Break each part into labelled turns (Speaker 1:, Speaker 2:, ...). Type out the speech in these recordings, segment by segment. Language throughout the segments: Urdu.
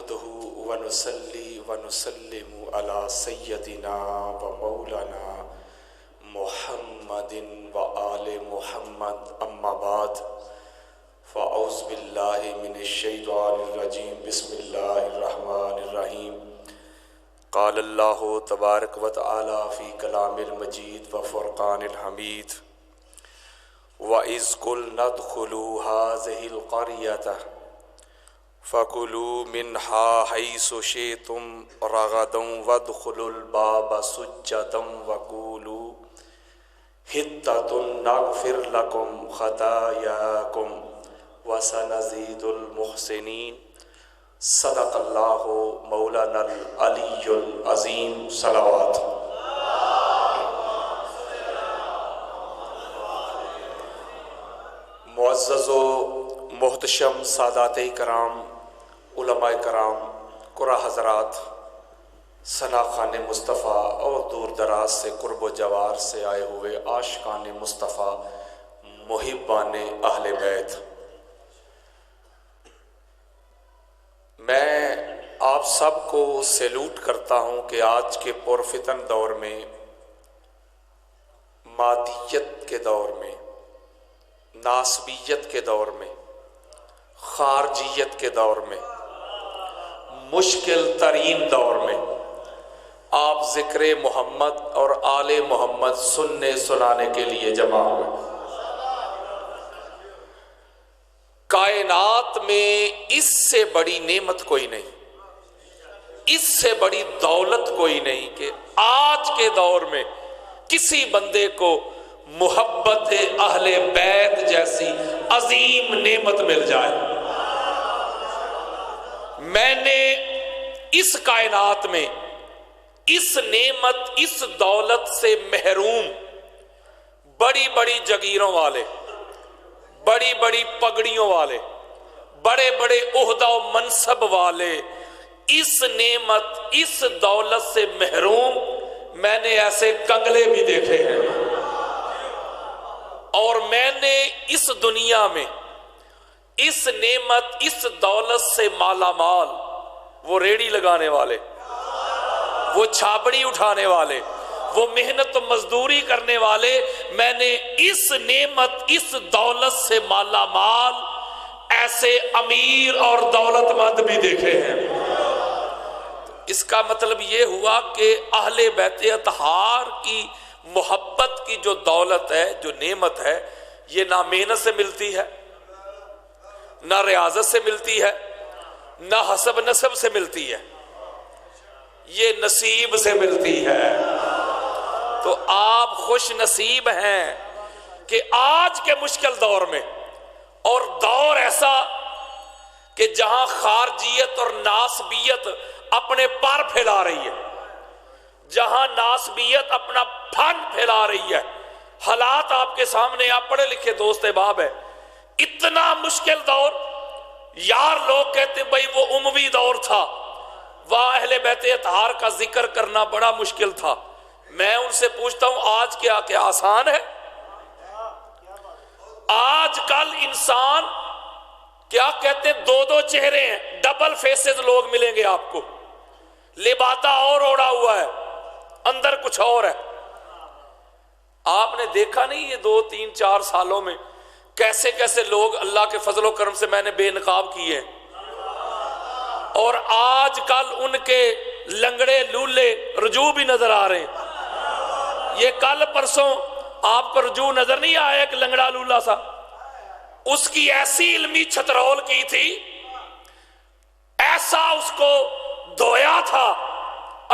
Speaker 1: نحمده ونصلي ونسلم على سيدنا ومولانا محمد وآل محمد اما بعد فاعوذ باللہ من الشیطان الرجیم بسم اللہ الرحمن الرحیم قال اللہ تبارک و تعالی فی کلام المجید وفرقان الحمید وَإِذْ قُلْنَا ادْخُلُوا هَٰذِهِ الْقَرْيَةَ فَكُلُوا مِنْهَا حَيْثُ شِئْتُمْ رَغَدًا وَادْخُلُوا الْبَابَ سُجَّدًا وَقُولُوا حِطَّةٌ نَغْفِرْ لَكُمْ خَطَايَاكُمْ وَسَنَزِيدُ الْمُحْسِنِينَ صدق اللہ مولانا العلی العظیم صلوات۔ معزز و محتشم سادات کرام، علماء کرام، قرآن حضرات، ثنا خان مصطفیٰ اور دور دراز سے قرب و جوار سے آئے ہوئے عاشقان مصطفیٰ، محبان اہل بیت، میں آپ سب کو سیلوٹ کرتا ہوں کہ آج کے پرفتن دور میں، مادیت کے دور میں، ناسبیت کے دور میں، خارجیت کے دور میں، مشکل ترین دور میں آپ ذکر محمد اور آل محمد سننے سنانے کے لیے جمع ہوئے۔ کائنات میں اس سے بڑی نعمت کوئی نہیں، اس سے بڑی دولت کوئی نہیں کہ آج کے دور میں کسی بندے کو محبت اہل بیت جیسی عظیم نعمت مل جائے۔ میں نے اس کائنات میں اس نعمت، اس دولت سے محروم بڑی بڑی جگیروں والے، بڑی بڑی پگڑیوں والے، بڑے بڑے عہدہ و منصب والے، اس نعمت، اس دولت سے محروم میں نے ایسے کنگلے بھی دیکھے ہیں، اور میں نے اس دنیا میں اس نعمت، اس دولت سے مالا مال، وہ ریڑی لگانے والے، وہ چھاپڑی اٹھانے والے، وہ محنت و مزدوری کرنے والے، میں نے اس نعمت، اس دولت سے مالا مال ایسے امیر اور دولت مند بھی دیکھے ہیں۔ اس کا مطلب یہ ہوا کہ اہل بیت اطہار کی محبت کی جو دولت ہے، جو نعمت ہے، یہ نہ محنت سے ملتی ہے، نہ ریاضت سے ملتی ہے، نہ حسب نسب سے ملتی ہے، یہ نصیب سے ملتی ہے۔ تو آپ خوش نصیب ہیں کہ آج کے مشکل دور میں، اور دور ایسا کہ جہاں خارجیت اور ناسبیت اپنے پر پھیلا رہی ہے، جہاں ناسبیت اپنا پھن پھیلا رہی ہے، حالات آپ کے سامنے، آپ پڑھے لکھے دوست احباب ہیں، اتنا مشکل دور، یار لوگ کہتے ہیں بھائی وہ اموی دور تھا، وہاں اہل بیت اطہار کا ذکر کرنا بڑا مشکل تھا۔ میں ان سے پوچھتا ہوں آج کیا آسان ہے؟ آج کل انسان کیا کہتے ہیں، دو چہرے ہیں، ڈبل فیسز لوگ ملیں گے آپ کو، لبادہ اور اوڑا ہوا ہے، اندر کچھ اور ہے۔ آپ نے دیکھا نہیں یہ 2 3 4 سالوں میں کیسے کیسے لوگ اللہ کے فضل و کرم سے میں نے بے نقاب کیے ہیں، اور آج کل ان کے لنگڑے لولے رجوع بھی نظر آ رہے ہیں۔ یہ کل پرسوں آپ کو رجوع نظر نہیں آیا ایک لنگڑا لولا سا، اس کی ایسی علمی چھترول کی تھی، ایسا اس کو دھویا تھا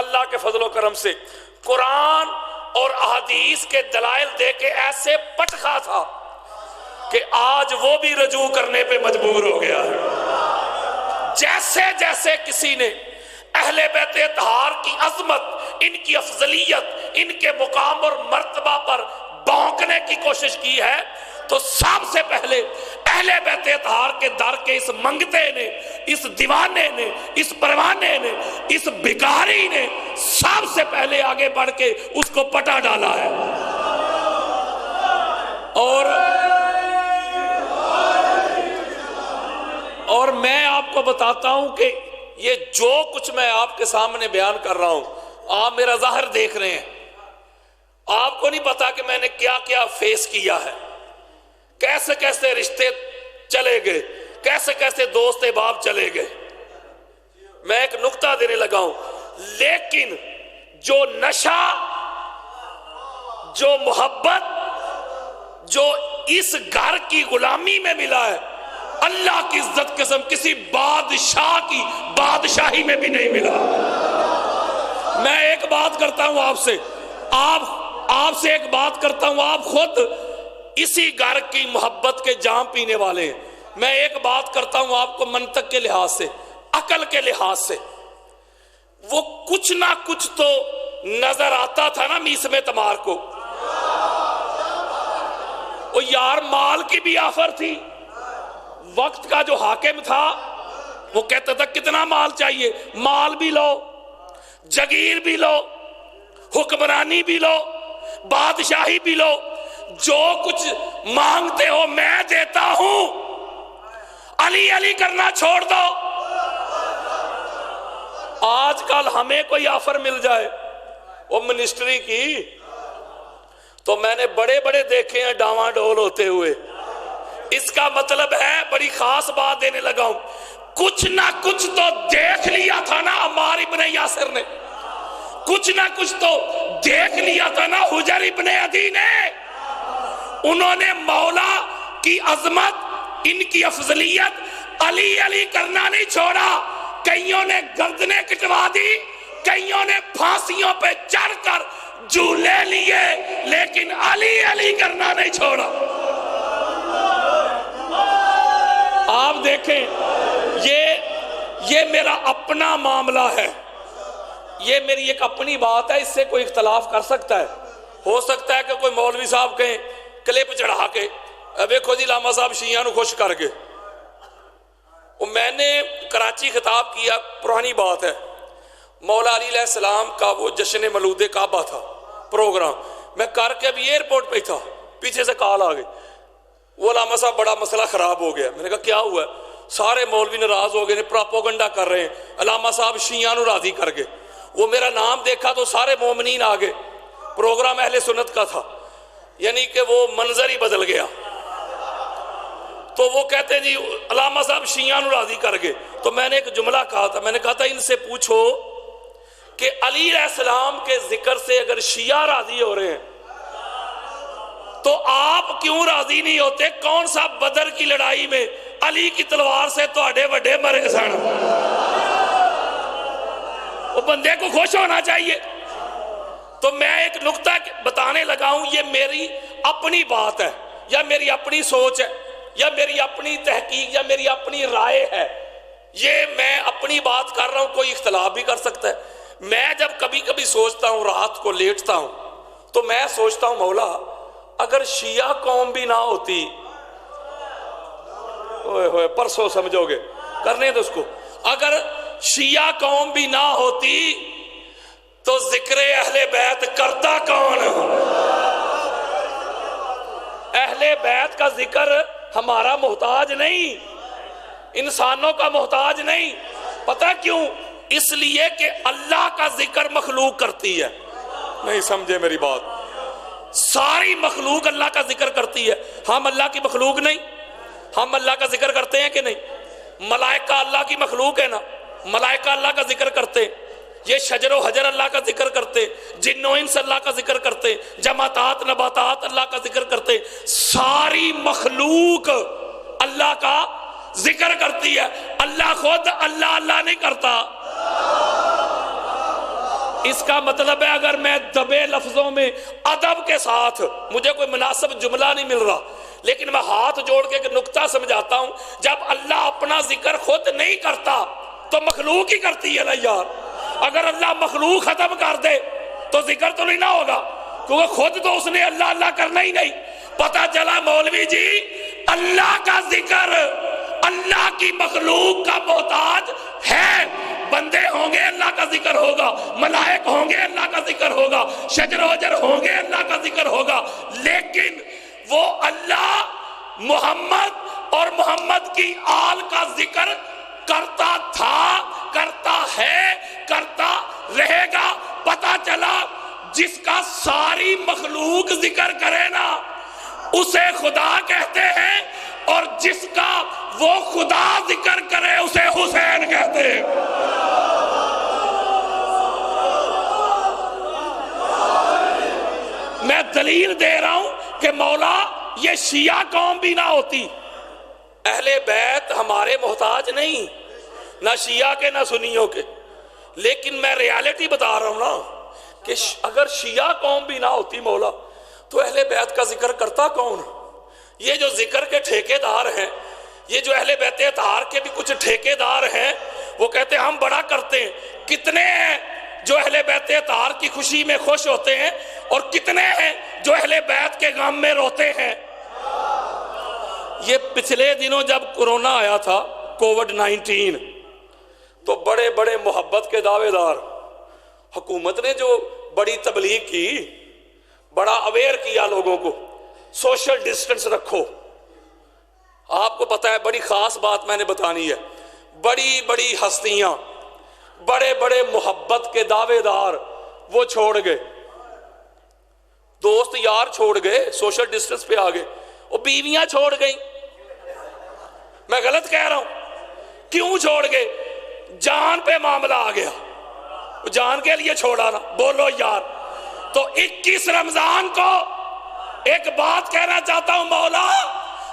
Speaker 1: اللہ کے فضل و کرم سے، قرآن اور احادیث کے دلائل دے کے ایسے پٹخا تھا کہ آج وہ بھی رجوع کرنے پہ مجبور ہو گیا ہے۔ جیسے جیسے کسی نے اہل بیت اطہار کی عظمت، ان کی افضلیت، ان کے مقام اور مرتبہ پر بھونکنے کی کوشش کی ہے، تو سب سے پہلے اہل بیت اطہار کے در کے اس منگتے نے، اس دیوانے نے، اس پروانے نے، اس بھکاری نے سب سے پہلے آگے بڑھ کے اس کو پٹا ڈالا ہے۔ اور میں آپ کو بتاتا ہوں کہ یہ جو کچھ میں آپ کے سامنے بیان کر رہا ہوں آپ میرا ظاہر دیکھ رہے ہیں، آپ کو نہیں پتا کہ میں نے کیا کیا فیس کیا ہے، کیسے کیسے رشتے چلے گئے، کیسے کیسے دوست احباب چلے گئے۔ میں ایک نقطہ دینے لگا ہوں، لیکن جو نشہ، جو محبت، جو اس گھر کی غلامی میں ملا ہے، اللہ کی عزت قسم کسی بادشاہ کی بادشاہی میں بھی نہیں ملا۔ میں ایک بات کرتا ہوں آپ سے، آپ سے ایک بات کرتا ہوں، آپ خود اسی گھر کی محبت کے جام پینے والے ہیں۔ میں ایک بات کرتا ہوں آپ کو منطق کے لحاظ سے، عقل کے لحاظ سے، وہ کچھ نہ کچھ تو نظر آتا تھا نا میسم تمار کو۔ وہ یار مال کی بھی آفر تھی، وقت کا جو حاکم تھا وہ کہتا تھا کتنا مال چاہیے، مال بھی لو، جگیر بھی لو، حکمرانی بھی لو، بادشاہی بھی لو، جو کچھ مانگتے ہو میں دیتا ہوں، علی علی کرنا چھوڑ دو۔ آج کل ہمیں کوئی آفر مل جائے وہ منسٹری کی، تو میں نے بڑے بڑے دیکھے ہیں ڈاواں ڈول ہوتے ہوئے۔ اس کا مطلب ہے، بڑی خاص بات دینے لگا ہوں، کچھ نہ کچھ تو دیکھ لیا تھا نا عمار ابن یاسر نے، کچھ نہ کچھ تو دیکھ لیا تھا نا حجر ابن عدی نے۔ انہوں نے مولا کی عظمت، ان کی افضلیت، علی علی کرنا نہیں چھوڑا۔ کئیوں نے گردنیں کٹوا دی، کئیوں نے پھانسیوں پہ چڑھ کر جھولے لیے، لیکن علی علی کرنا نہیں چھوڑا۔ آپ دیکھیں، یہ میرا اپنا معاملہ ہے، یہ میری ایک اپنی بات ہے، اس سے کوئی اختلاف کر سکتا ہے۔ ہو سکتا ہے کہ کوئی مولوی صاحب کہیں کلپ چڑھا کے ویکھو جی علامہ صاحب شیعہ نو خوش کر گئے۔ میں نے کراچی خطاب کیا، پرانی بات ہے، مولا علی علیہ السلام کا وہ جشن مولود کعبہ تھا پروگرام، میں کر کے ابھی ایئرپورٹ پہ تھا، پیچھے سے کال آ گئی، وہ علامہ صاحب بڑا مسئلہ خراب ہو گیا۔ میں نے کہا کیا ہوا ہے؟ سارے مولوی ناراض ہو گئے، پراپوگنڈا کر رہے ہیں، علامہ صاحب شیعہ نو راضی کر گئے۔ وہ میرا نام دیکھا تو سارے مومنین آ گئے، پروگرام اہل سنت کا تھا، یعنی کہ وہ منظر ہی بدل گیا۔ تو وہ کہتے ہیں جی علامہ صاحب شیعہ نو راضی کر گئے۔ تو میں نے ایک جملہ کہا تھا، میں نے کہا تھا ان سے پوچھو کہ علی علیہ السلام کے ذکر سے اگر شیعہ راضی ہو رہے ہیں تو آپ کیوں راضی نہیں ہوتے؟ کون سا بدر کی لڑائی میں علی کی تلوار سے تواڈے وڈے مرے سن؟ وہ بندے کو خوش ہونا چاہیے۔ تو میں ایک نقطہ بتانے لگا ہوں، یہ میری اپنی بات ہے، یا میری اپنی سوچ ہے، یا میری اپنی تحقیق، یا میری اپنی رائے ہے، یہ میں اپنی بات کر رہا ہوں، کوئی اختلاف بھی کر سکتا ہے۔ میں جب کبھی کبھی سوچتا ہوں، رات کو لیٹتا ہوں، تو میں سوچتا ہوں مولا اگر شیعہ قوم بھی نہ ہوتی، ہوئے پرسوں سمجھو گے، کرنے دو اس کو، اگر شیعہ قوم بھی نہ ہوتی تو ذکر اہل بیت کرتا کون؟ اہل بیت کا ذکر ہمارا محتاج نہیں، انسانوں کا محتاج نہیں۔ پتہ کیوں؟ اس لیے کہ اللہ کا ذکر مخلوق کرتی ہے۔ نہیں سمجھے میری بات؟ ساری مخلوق اللہ کا ذکر کرتی ہے، ہم اللہ کی مخلوق نہیں؟ ہم اللہ کا ذکر کرتے ہیں کہ نہیں؟ ملائکہ اللہ کی مخلوق ہے نا، ملائکہ اللہ کا ذکر کرتے، یہ شجر و حجر اللہ کا ذکر کرتے، جن و انس اللہ کا ذکر کرتے، جماعتات نباتات اللہ کا ذکر کرتے، ساری مخلوق اللہ کا ذکر کرتی ہے، اللہ خود اللہ اللہ نہیں کرتا۔ اس کا مطلب ہے اگر میں دبے لفظوں میں ادب کے ساتھ، مجھے کوئی مناسب جملہ نہیں مل رہا لیکن میں ہاتھ جوڑ کے ایک نقطہ سمجھاتا ہوں، جب اللہ اپنا ذکر خود نہیں کرتا تو مخلوق ہی کرتی ہے نا یار۔ اگر اللہ مخلوق ختم کر دے تو ذکر تو نہیں نہ ہوگا، کیونکہ خود تو اس نے اللہ اللہ کرنا ہی نہیں۔ پتہ چلا مولوی جی اللہ کا ذکر اللہ کی مخلوق کا محتاج ہے۔ بندے ہوں گے اللہ کا ذکر ہوگا، ملائک ہوں گے اللہ کا ذکر ہوگا، شجر و حجر ہوں گے اللہ کا ذکر ہوگا، لیکن وہ اللہ محمد اور محمد کی آل کا ذکر کرتا تھا کرتا ہے، کرتا رہے گا۔ پتا چلا جس کا ساری مخلوق ذکر کرے نا اسے خدا کہتے ہیں، اور جس کا وہ خدا ذکر کرے اسے حسین کہتے ہیں۔ میں دلیل دے رہا ہوں کہ مولا یہ شیعہ قوم بھی نہ ہوتی، اہل بیت ہمارے محتاج نہیں، نہ شیعہ کے نہ سنیوں کے، لیکن میں ریالٹی بتا رہا ہوں نا کہ اگر شیعہ قوم بھی نہ ہوتی مولا تو اہل بیت کا ذکر کرتا کون؟ یہ جو ذکر کے ٹھیکیدار ہیں، یہ جو اہل بیت اطہار کے بھی کچھ ٹھیکیدار ہیں، وہ کہتے ہیں ہم بڑا کرتے ہیں۔ کتنے ہیں جو اہل بیت اطہار کی خوشی میں خوش ہوتے ہیں، اور کتنے ہیں جو اہل بیت کے غم میں روتے ہیں؟ یہ پچھلے دنوں جب کورونا آیا تھا، کووڈ-19، تو بڑے بڑے محبت کے دعوے دار، حکومت نے جو بڑی تبلیغ کی، بڑا اویئر کیا لوگوں کو، سوشل ڈسٹنس رکھو۔ آپ کو پتا ہے بڑی خاص بات میں نے بتانی ہے، بڑی بڑی ہستیاں، بڑے بڑے محبت کے دعوے دار وہ چھوڑ گئے، دوست یار چھوڑ گئے، سوشل ڈسٹنس پہ آ گئے، اور بیویاں چھوڑ گئیں۔ میں غلط کہہ رہا ہوں؟ کیوں چھوڑ گئے؟ جان پہ معاملہ آ گیا، جان کے لیے چھوڑا نا، بولو یار۔ تو 21 رمضان کو ایک بات کہنا چاہتا ہوں، مولا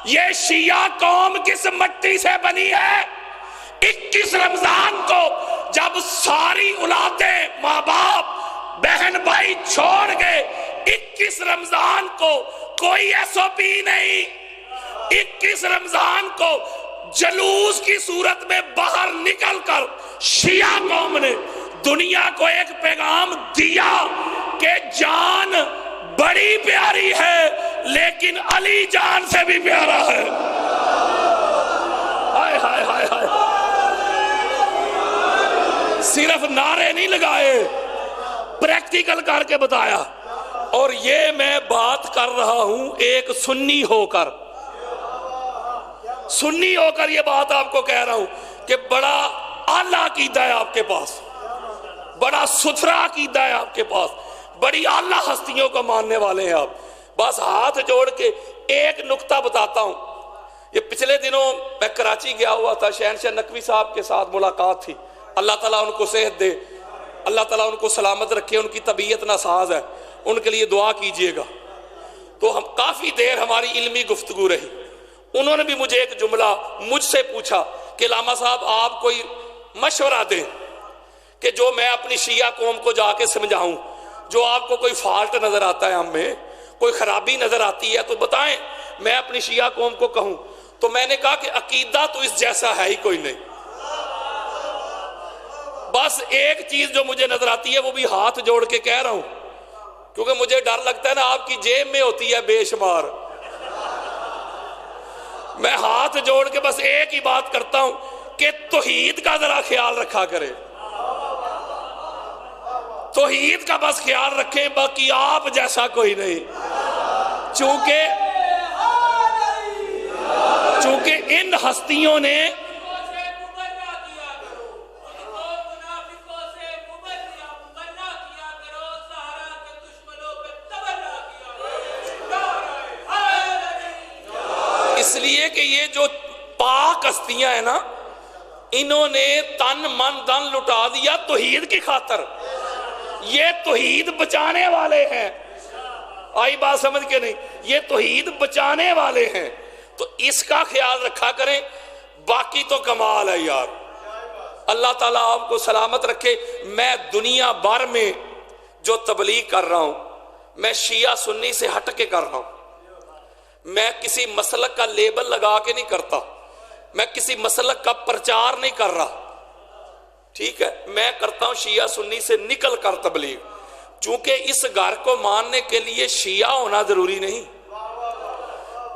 Speaker 1: یہ شیعہ قوم کس مٹی سے بنی ہے؟ 21 رمضان کو جب ساری اولادیں، ماں باپ، بہن بھائی چھوڑ گئے، 21 رمضان کو کوئی SOP نہیں، 21 رمضان کو جلوس کی صورت میں باہر نکل کر شیعہ قوم نے دنیا کو ایک پیغام دیا کہ جان بڑی پیاری ہے لیکن علی جان سے بھی پیارا ہے۔ ہائے ہائے ہائے ہائے، صرف نعرے نہیں لگائے، پریکٹیکل کر کے بتایا۔ اور یہ میں بات کر رہا ہوں ایک سنی ہو کر، سنی ہو کر یہ بات آپ کو کہہ رہا ہوں کہ بڑا اعلیٰ عقیدہ ہے آپ کے پاس، بڑا ستھرا عقیدہ ہے آپ کے پاس، بڑی اعلیٰ ہستیوں کو ماننے والے ہیں آپ۔ بس ہاتھ جوڑ کے ایک نکتہ بتاتا ہوں۔ یہ پچھلے دنوں میں کراچی گیا ہوا تھا، شہنشاہ نقوی صاحب کے ساتھ ملاقات تھی، اللہ تعالیٰ ان کو صحت دے، اللہ تعالیٰ ان کو سلامت رکھے، ان کی طبیعت ناساز ہے، ان کے لیے دعا کیجئے گا۔ تو ہم کافی دیر ہماری علمی گفتگو رہی، انہوں نے بھی مجھے ایک جملہ مجھ سے پوچھا کہ علامہ صاحب آپ کوئی مشورہ دیں کہ جو میں اپنی شیعہ قوم کو جا کے سمجھاؤں، جو آپ کو کوئی فالٹ نظر آتا ہے ہم میں، کوئی خرابی نظر آتی ہے تو بتائیں، میں اپنی شیعہ قوم کو کہوں۔ تو میں نے کہا کہ عقیدہ تو اس جیسا ہے ہی کوئی نہیں، بس ایک چیز جو مجھے نظر آتی ہے وہ بھی ہاتھ جوڑ کے کہہ رہا ہوں، کیونکہ مجھے ڈر لگتا ہے نا آپ کی جیب میں ہوتی ہے بے شمار۔ میں ہاتھ جوڑ کے بس ایک ہی بات کرتا ہوں کہ توحید کا ذرا خیال رکھا کرے، توحید کا بس خیال رکھیں، باقی آپ جیسا کوئی نہیں۔ چونکہ ان ہستیوں نے اس لیے کہ یہ جو پاک ہستیاں ہیں نا، انہوں نے تن من دن لٹا دیا توحید کی خاطر، یہ توحید بچانے والے ہیں۔ آئی بات سمجھ کے نہیں؟ یہ توحید بچانے والے ہیں، تو اس کا خیال رکھا کریں، باقی تو کمال ہے یار۔ اللہ تعالیٰ آپ کو سلامت رکھے۔ میں دنیا بھر میں جو تبلیغ کر رہا ہوں، میں شیعہ سنی سے ہٹ کے کر رہا ہوں، میں کسی مسلک کا لیبل لگا کے نہیں کرتا، میں کسی مسلک کا پرچار نہیں کر رہا، ٹھیک ہے؟ میں کرتا ہوں شیعہ سنی سے نکل کر تبلیغ، چونکہ اس گھر کو ماننے کے لیے شیعہ ہونا ضروری نہیں،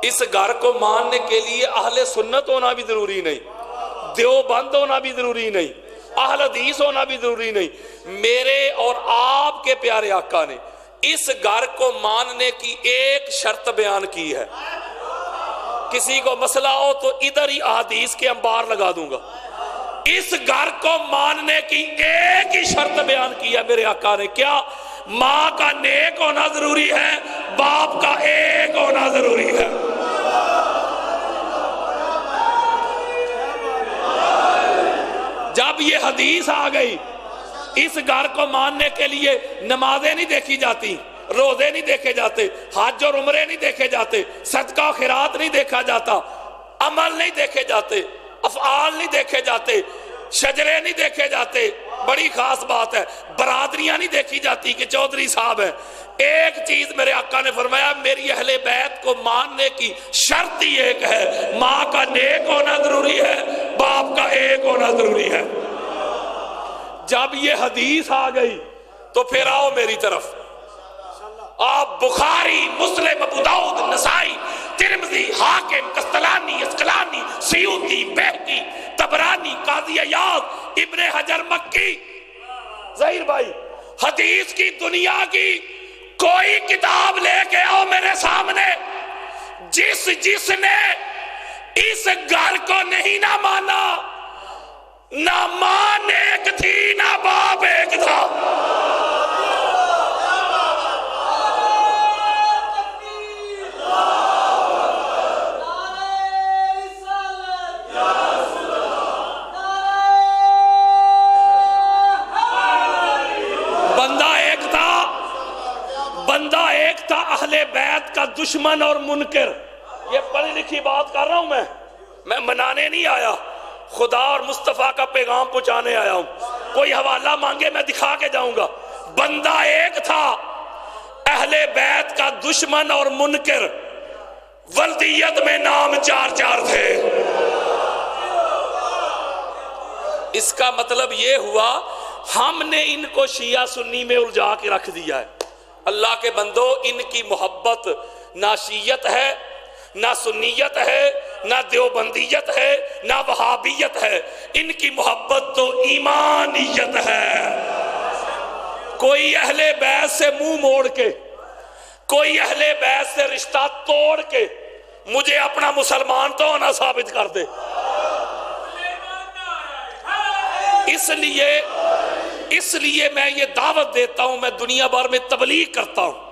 Speaker 1: اس گھر کو ماننے کے لیے اہل سنت ہونا بھی ضروری نہیں، دیوبند ہونا بھی ضروری نہیں، اہل حدیث ہونا بھی ضروری نہیں۔ میرے اور آپ کے پیارے آقا نے اس گھر کو ماننے کی ایک شرط بیان کی ہے، کسی کو مسئلہ ہو تو ادھر ہی احادیث کے انبار لگا دوں گا، اس گھر کو ماننے کی ایک ہی شرط بیان کیا میرے آقا نے، کیا؟ ماں کا نیک ہونا ضروری ہے، باپ کا ایک ہونا ضروری ہے۔ جب یہ حدیث آ گئی، اس گھر کو ماننے کے لیے نمازیں نہیں دیکھی جاتی، روزے نہیں دیکھے جاتے، حج اور عمرے نہیں دیکھے جاتے، صدقہ و خیرات نہیں دیکھا جاتا، عمل نہیں دیکھے جاتے، افعال نہیں دیکھے جاتے، شجرے نہیں دیکھے جاتے، بڑی خاص بات ہے، برادریاں نہیں دیکھی جاتی کہ چودھری صاحب ہیں۔ ایک چیز میرے آقا نے فرمایا، میری اہل بیت کو ماننے کی شرط ہی ایک ہے، ماں کا نیک ہونا ضروری ہے، باپ کا ایک ہونا ضروری ہے۔ جب یہ حدیث آ گئی تو پھر آؤ میری طرف، آپ بخاری، مسلم، ابو داؤد، نسائی، ترمذی، حاکم، قسطلانی، اسقلانی، سیوطی، بہقی، طبرانی، قاضی عیاض، ابن حجر مکی، ظہیر بھائی، حدیث کی دنیا کی کوئی کتاب لے کے آؤ میرے سامنے، جس نے اس گھر کو نہیں نہ مانا، نہ ماں ایک تھی نہ باپ ایک تھا۔ بندہ ایک تھا اہل بیت کا دشمن اور منکر۔ یہ پڑھی لکھی بات کر رہا ہوں میں منانے نہیں آیا، خدا اور مصطفیٰ کا پیغام پہنچانے آیا ہوں۔ کوئی حوالہ مانگے میں دکھا کے جاؤں گا۔ بندہ ایک تھا اہل بیت کا دشمن اور منکر، ولدیت میں نام چار چار تھے۔ اس کا مطلب یہ ہوا ہم نے ان کو شیعہ سنی میں الجھا کے رکھ دیا ہے۔ اللہ کے بندو، ان کی محبت نہ شیعت ہے، نہ سنیت ہے، نہ دیوبندیت ہے، نہ وہابیت ہے، ان کی محبت تو ایمانیت ہے۔ کوئی اہل بیت سے منہ موڑ کے، کوئی اہل بیت سے رشتہ توڑ کے مجھے اپنا مسلمان تو نہ ثابت کر دے۔ اس لیے میں یہ دعوت دیتا ہوں، میں دنیا بھر میں تبلیغ کرتا ہوں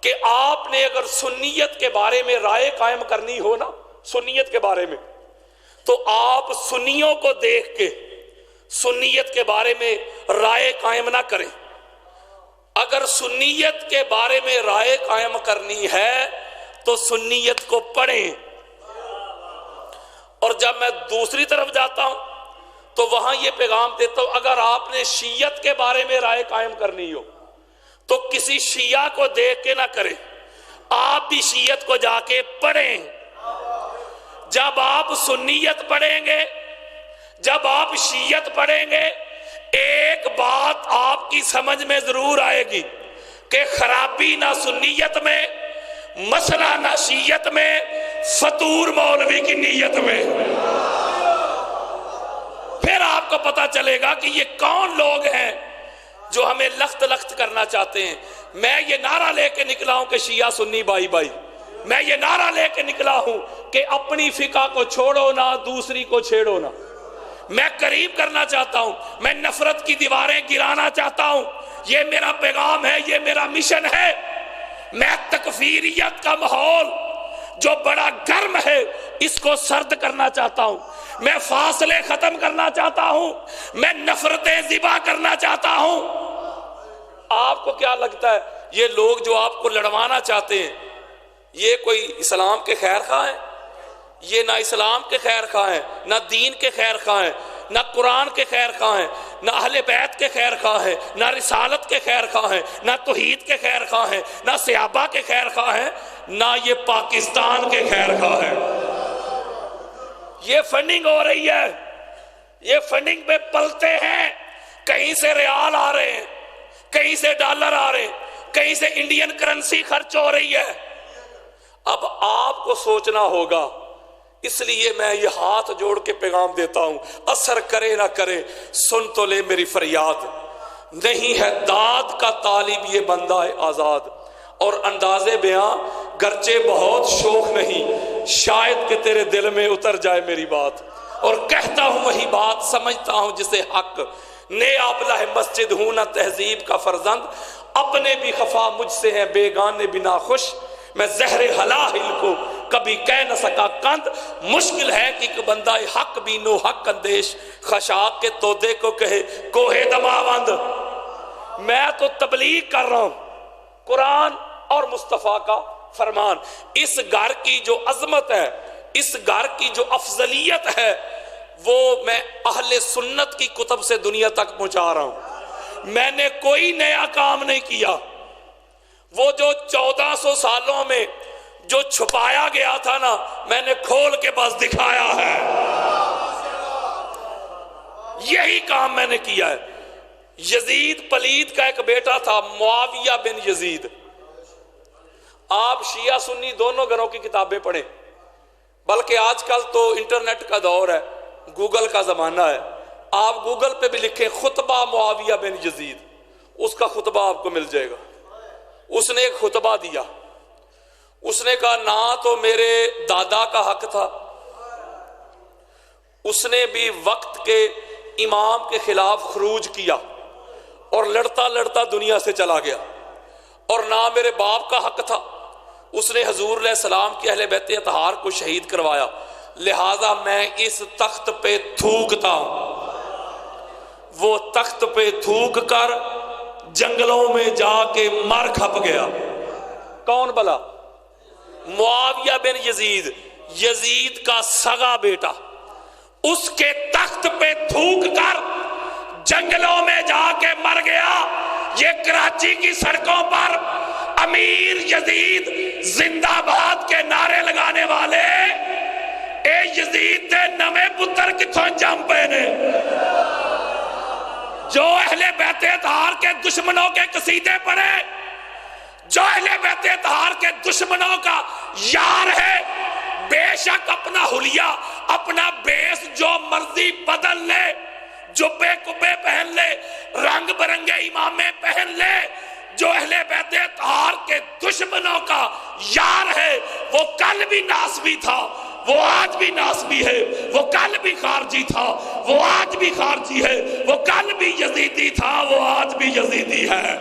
Speaker 1: کہ آپ نے اگر سنیت کے بارے میں رائے قائم کرنی ہو نا، سنیت کے بارے میں، تو آپ سنیوں کو دیکھ کے سنیت کے بارے میں رائے قائم نہ کریں۔ اگر سنیت کے بارے میں رائے قائم کرنی ہے تو سنیت کو پڑھیں۔ اور جب میں دوسری طرف جاتا ہوں تو وہاں یہ پیغام دیتا ہوں، اگر آپ نے شیعت کے بارے میں رائے قائم کرنی ہو تو کسی شیعہ کو دیکھ کے نہ کریں، آپ بھی شیعت کو جا کے پڑھیں۔ جب آپ سنیت پڑھیں گے، جب آپ شیعت پڑھیں گے، ایک بات آپ کی سمجھ میں ضرور آئے گی کہ خرابی نہ سنیت میں، مسئلہ نہ شیعت میں، فطور مولوی کی نیت میں۔ پھر آپ کو پتا چلے گا کہ یہ کون لوگ ہیں جو ہمیں لخت لخت کرنا چاہتے ہیں۔ میں یہ نعرہ لے کے نکلا ہوں کہ شیعہ سنی بائی بائی، میں یہ نعرہ لے کے نکلا ہوں کہ اپنی فقہ کو چھوڑو نہ، دوسری کو چھیڑو نہ۔ میں قریب کرنا چاہتا ہوں، میں نفرت کی دیواریں گرانا چاہتا ہوں، یہ میرا پیغام ہے، یہ میرا مشن ہے۔ میں تکفیریت کا ماحول جو بڑا گرم ہے اس کو سرد کرنا چاہتا ہوں، میں فاصلے ختم کرنا چاہتا ہوں، میں نفرتیں ذبح کرنا چاہتا ہوں۔ آپ کو کیا لگتا ہے یہ لوگ جو آپ کو لڑوانا چاہتے ہیں یہ کوئی اسلام کے خیر خواہ ہیں؟ یہ نہ اسلام کے خیر خواہ ہیں، نہ دین کے خیر خواہ ہیں، نہ قرآن کے خیر خواہ ہیں، نہ اہل بیت کے خیر خواہ ہیں، نہ رسالت کے خیر خواہ ہیں، نہ توحید کے خیر خواہ ہیں، نہ صحابہ کے خیر خواہ ہیں، نہ یہ پاکستان کے خیر خواہ ہیں۔ یہ فنڈنگ ہو رہی ہے، یہ فنڈنگ پہ پلتے ہیں، کہیں سے ریال آ رہے ہیں، کہیں سے ڈالر آ رہے ہیں، کہیں سے انڈین کرنسی خرچ ہو رہی ہے۔ اب آپ کو سوچنا ہوگا، اس لیے میں یہ ہاتھ جوڑ کے پیغام دیتا ہوں، اثر کرے نہ کرے سن تو لے میری فریاد، نہیں ہے داد کا طالب یہ بندہ آزاد، اور انداز بیاں گرچہ بہت شوق نہیں، شاید کہ تیرے دل میں اتر جائے میری بات۔ اور کہتا ہوں وہی بات، سمجھتا ہوں جسے حق، نے ابلہ مسجد ہوں نہ تہذیب کا فرزند، اپنے بھی خفا مجھ سے ہیں بیگانے بھی ناخوش، میں زہر حلاحل کو کبھی کہہ نہ سکا کند۔ مشکل ہے کہ ایک بندہ حق بھی نو حق اندیش، خشاک کے تودے کو کہے کوہ دماوند۔ میں تو تبلیغ کر رہا ہوں قرآن اور مصطفیٰ کا فرمان۔ اس گھر کی جو عظمت ہے، اس گھر کی جو افضلیت ہے، وہ میں اہل سنت کی کتب سے دنیا تک پہنچا رہا ہوں۔ میں نے کوئی نیا کام نہیں کیا، وہ جو 1400 سالوں میں جو چھپایا گیا تھا نا، میں نے کھول کے بس دکھایا ہے، یہی کام میں نے کیا ہے۔ یزید پلید کا ایک بیٹا تھا معاویہ بن یزید۔ آپ شیعہ سنی دونوں گھروں کی کتابیں پڑھیں، بلکہ آج کل تو انٹرنیٹ کا دور ہے، گوگل کا زمانہ ہے، آپ گوگل پہ بھی لکھیں خطبہ معاویہ بن یزید، اس کا خطبہ آپ کو مل جائے گا۔ اس نے ایک خطبہ دیا، اس نے کہا نہ تو میرے دادا کا حق تھا، اس نے بھی وقت کے امام کے خلاف خروج کیا اور لڑتا لڑتا دنیا سے چلا گیا، اور نہ میرے باپ کا حق تھا، اس نے حضور علیہ السلام کی اہل بیت اطہار کو شہید کروایا، لہٰذا میں اس تخت پہ تھوکتا ہوں۔ وہ تخت پہ تھوک کر جنگلوں میں جا کے مر کھپ گیا۔ کون بلا؟ معاویہ بن یزید، یزید کا سگا بیٹا، اس کے تخت پہ تھوک کر جنگلوں میں جا کے مر گیا۔ یہ کراچی کی سڑکوں پر امیر یزید زندہ باد کے نعرے لگانے والے، اے یزید دے نویں پتر کتھوں جم پے نے، جو اہل بیت اطہار کے دشمنوں کے قصیدے پڑھے، جو اہل بیت اطہار کے دشمنوں کا یار ہے، بے شک اپنا حلیہ، اپنا بیس جو مرضی بدل لے، جبے کبے پہن لے، رنگ برنگے امامے پہن لے، جو اہل بیت اطہار کے دشمنوں کا یار ہے، وہ کل بھی ناسبی تھا، وہ آج بھی ناسبی ہے، وہ کل بھی خارجی تھا، وہ آج بھی خارجی ہے، وہ کل بھی یزیدی تھا، وہ آج بھی یزیدی ہے۔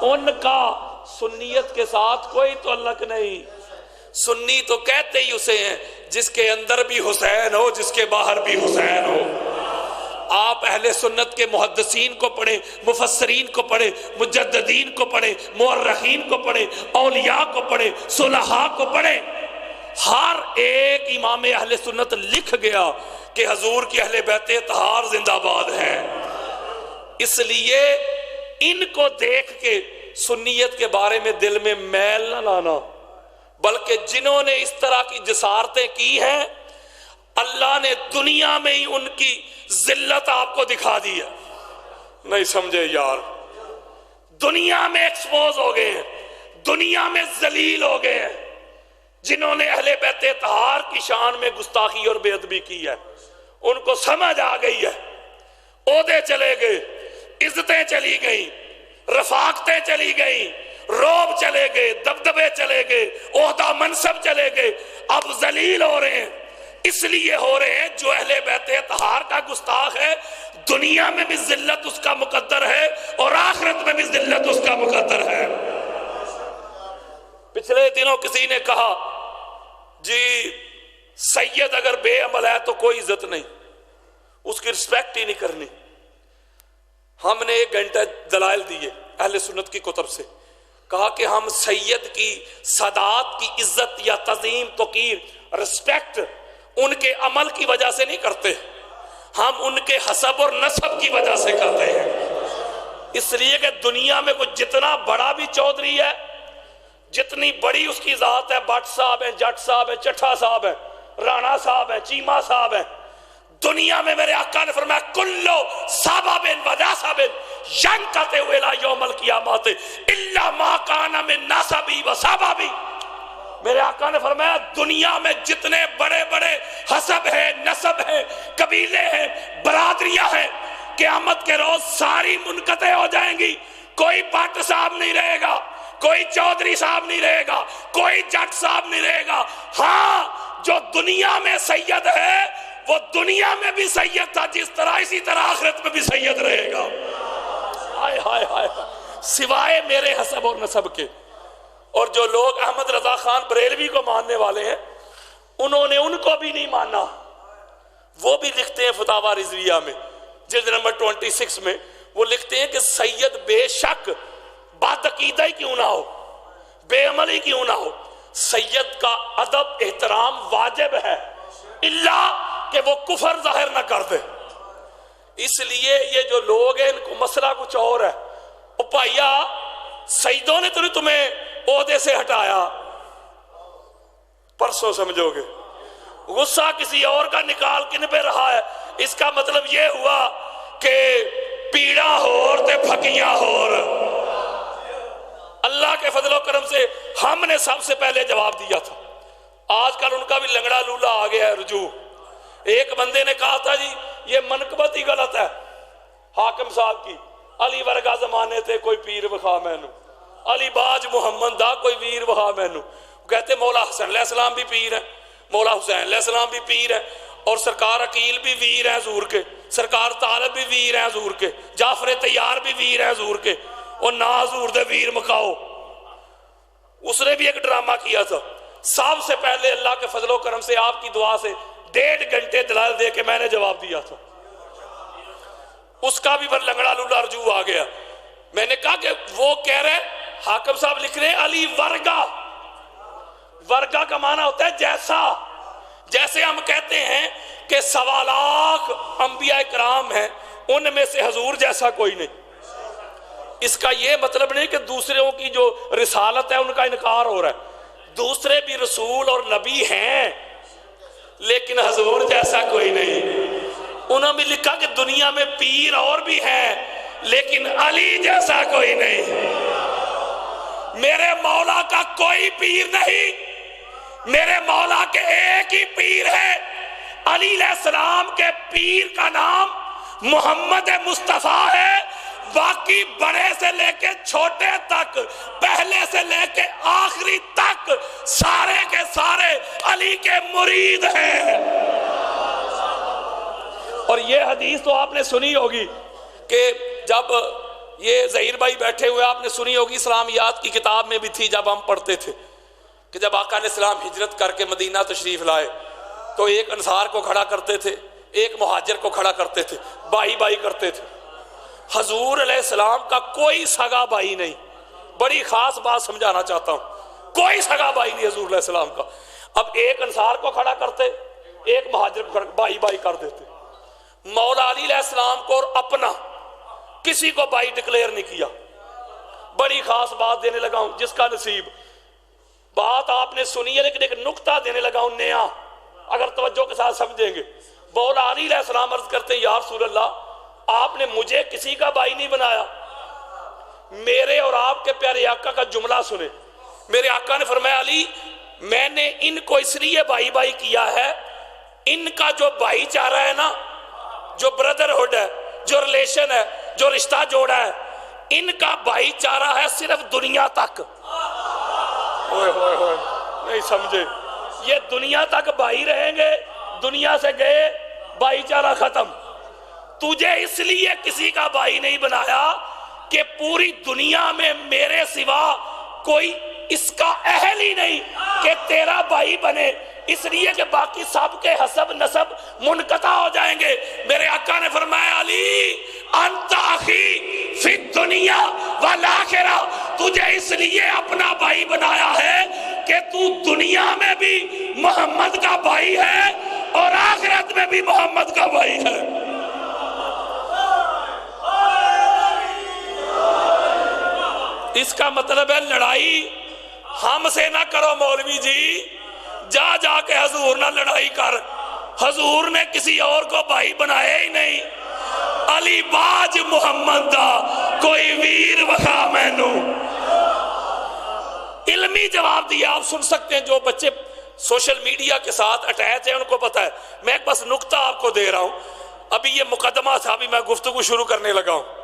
Speaker 1: ان کا سنیت کے ساتھ کوئی تعلق نہیں۔ سنی تو کہتے ہی اسے ہیں جس کے اندر بھی حسین ہو، جس کے باہر بھی حسین ہو۔ آپ اہل سنت کے محدثین کو پڑھیں، مفسرین کو پڑھیں، مجددین کو پڑھیں، مورخین کو پڑھیں، اولیاء کو پڑھیں، صلحاء کو پڑھیں، ہر ایک امام اہل سنت لکھ گیا کہ حضور کی اہل بیت اطہار زندہ باد ہے۔ اس لیے ان کو دیکھ کے سنیت کے بارے میں دل میں میل نہ لانا، بلکہ جنہوں نے اس طرح کی جسارتیں کی ہیں، اللہ نے دنیا میں ہی ان کی ذلت آپ کو دکھا دی ہے۔ نہیں سمجھے یار، دنیا میں ایکسپوز ہو گئے ہیں، دنیا میں ذلیل ہو گئے ہیں، جنہوں نے اہل بیت اطہار کی شان میں گستاخی اور بے ادبی کی ہے، ان کو سمجھ آ گئی ہے، عہدے چلے گئے، عزتیں چلی گئیں، رفاقتیں چلی گئیں، روب چلے گئے، دبدبے چلے گئے، عہدہ منصب چلے گئے، اب ذلیل ہو رہے ہیں۔ اس لیے ہو رہے ہیں جو اہل بیت اطہار کا گستاخ ہے، دنیا میں بھی ذلت اس کا مقدر ہے اور آخرت میں بھی ذلت اس کا مقدر ہے۔ پچھلے دنوں کسی نے کہا جی سید اگر بے عمل ہے تو کوئی عزت نہیں، اس کی رسپیکٹ ہی نہیں کرنی۔ ہم نے 1 گھنٹہ دلائل دیے اہل سنت کی کتب سے، کہا کہ ہم سید کی سادات کی عزت یا تعظیم توقیر رسپیکٹ ان کے عمل کی وجہ سے نہیں کرتے، ہم ان کے حسب اور نسب کی وجہ سے کرتے ہیں۔ اس لیے کہ دنیا میں کوئی جتنا بڑا بھی چودھری ہے، جتنی بڑی اس کی ذات ہے، بٹ صاحب ہیں، جٹ صاحب ہیں، چٹھا صاحب ہیں، رانا صاحب ہیں، چیمہ صاحب ہیں، دنیا میں میرے آقا نے فرمایا کلو صابن و ناسبن ینقطع الی یوم القیامت الا ما کان من ناسبی و صابی۔ میرے آقا نے فرمایا دنیا میں جتنے بڑے بڑے حسب ہیں، نسب ہیں، قبیلے ہیں، برادریاں ہیں، قیامت کے روز ساری منقطع ہو جائیں گی، کوئی بٹ صاحب نہیں رہے گا، کوئی چودھری صاحب نہیں رہے گا، کوئی جٹ صاحب نہیں رہے گا۔ ہاں جو دنیا میں سید ہے وہ دنیا میں بھی سید تھا جس طرح، اسی طرح آخرت میں بھی سید رہے گا. ہائے ہائے ہائے، سوائے میرے حسب اور نسب کے. اور جو لوگ احمد رضا خان بریلوی کو ماننے والے ہیں انہوں نے ان کو بھی نہیں مانا. وہ بھی لکھتے ہیں فتاوی رضویہ میں جلد نمبر 26 میں، وہ لکھتے ہیں کہ سید بے شک بد عقیدہ ہی کیوں نہ ہو، بے عملی کیوں نہ ہو، سید کا ادب احترام واجب ہے اللہ کہ وہ کفر ظاہر نہ کر دے. اس لیے یہ جو لوگ ہیں ان کو مسئلہ کچھ اور ہے. او بھائیا سیدوں نے تو نہیں تمہیں عہدے سے ہٹایا، پرسوں سمجھو گے. غصہ کسی اور کا نکال کن پہ رہا ہے، اس کا مطلب یہ ہوا کہ پیڑا ہور تے پھکیاں ہور. اللہ کے فضل و کرم سے ہم نے سب سے پہلے جواب دیا تھا. آج کل ان کا بھی لنگڑا لولا آ گیا ہے رجوع. ایک بندے نے کہا تھا جی یہ منقبت ہی غلط ہے حاکم صاحب کی، علی ورگا زمانے تھے کوئی پیر وخا مینو، علی باج محمد دا کوئی ویر وخا مینو. کہتے مولا حسن علیہ السلام بھی پیر ہیں، مولا حسین علیہ السلام بھی پیر ہیں، اور سرکار عقیل بھی ویر ہیں حضور کے، سرکار طالب بھی ویر ہیں حضور کے، جعفر تیار بھی ویر ہیں حضور کے، اور نہ حضور دے ویر مکاؤ. اس نے بھی ایک ڈرامہ کیا تھا. سب سے پہلے اللہ کے فضل و کرم سے آپ کی دعا سے 1.5 گھنٹے دلائل دے کے میں نے جواب دیا تھا. اس کا بھی پر لنگڑا لولا رجوع آ گیا. میں نے کہا کہ وہ کہہ رہے حاکم صاحب لکھ رہے علی ورگا. ورگا کا معنی ہوتا ہے جیسا. جیسے ہم کہتے ہیں کہ 1.25 لاکھ انبیاء کرام ہیں ان میں سے حضور جیسا کوئی نہیں. اس کا یہ مطلب نہیں کہ دوسروں کی جو رسالت ہے ان کا انکار ہو رہا ہے. دوسرے بھی رسول اور نبی ہیں لیکن حضور جیسا کوئی نہیں. انہوں نے لکھا کہ دنیا میں پیر اور بھی ہیں لیکن علی جیسا کوئی نہیں. میرے مولا کا کوئی پیر نہیں، میرے مولا کے ایک ہی پیر ہے. علی علیہ السلام کے پیر کا نام محمد مصطفیٰ ہے. باقی بڑے سے لے کے چھوٹے تک، پہلے سے لے کے آخری تک سارے کے سارے علی کے مرید ہیں. اور یہ حدیث تو آپ نے سنی ہوگی کہ جب یہ ظہیر بھائی بیٹھے ہوئے آپ نے سنی ہوگی، اسلامیات کی کتاب میں بھی تھی جب ہم پڑھتے تھے کہ جب آقا علیہ السلام ہجرت کر کے مدینہ تشریف لائے تو ایک انصار کو کھڑا کرتے تھے، ایک مہاجر کو کھڑا کرتے تھے، بائی بائی کرتے تھے. حضور علیہ السلام کا کوئی سگا بھائی نہیں. بڑی خاص بات سمجھانا چاہتا ہوں، کوئی سگا بھائی نہیں حضور علیہ السلام کا. اب ایک انصار کو کھڑا کرتے، ایک مہاجر کو کھڑا بائی بائی کر دیتے. مولا علی علیہ السلام کو اور اپنا کسی کو بائی ڈکلیئر نہیں کیا. بڑی خاص بات دینے لگا ہوں، جس کا نصیب. بات آپ نے سنی ہے لیکن ایک نکتہ دینے لگا ہوں نیا، اگر توجہ کے ساتھ سمجھیں گے. مولا علی علیہ السلام عرض کرتے ہیں یا رسول اللہ آپ نے مجھے کسی کا بھائی نہیں بنایا. میرے اور آپ کے پیارے آقا کا جملہ سنے. میرے آقا نے فرمایا علی میں نے ان کو اس لیے بھائی بھائی کیا ہے، ان کا جو بھائی چارہ ہے نا، جو بردرہڈ ہے، جو ریلیشن ہے، جو رشتہ جوڑا ہے، ان کا بھائی چارہ ہے صرف دنیا تک. ہوئے ہوئے ہوئے نہیں سمجھے، یہ دنیا تک بھائی رہیں گے، دنیا سے گئے بھائی چارہ ختم. تجھے اس لیے کسی کا بھائی نہیں بنایا کہ پوری دنیا میں میرے سوا کوئی اس کا اہل ہی نہیں کہ تیرا بھائی بنے، اس لیے کہ باقی سب کے حسب نسب منقطع ہو جائیں گے. میرے آقا نے فرمایا علی انت اخی فی الدنیا والآخرہ، تجھے اس لیے اپنا بھائی بنایا ہے کہ تو دنیا میں بھی محمد کا بھائی ہے اور آخرت میں بھی محمد کا بھائی ہے. اس کا مطلب ہے لڑائی ہم سے نہ کرو مولوی جی، جا جا کے حضور نہ لڑائی کر. حضور نے کسی اور کو بھائی بنایا ہی نہیں. علی باج محمد دا کوئی ویر وخا مینو. علمی جواب دیا آپ سن سکتے ہیں. جو بچے سوشل میڈیا کے ساتھ اٹیچ ہیں ان کو پتا ہے. میں بس نکتہ آپ کو دے رہا ہوں. ابھی یہ مقدمہ تھا، ابھی میں گفتگو شروع کرنے لگا ہوں.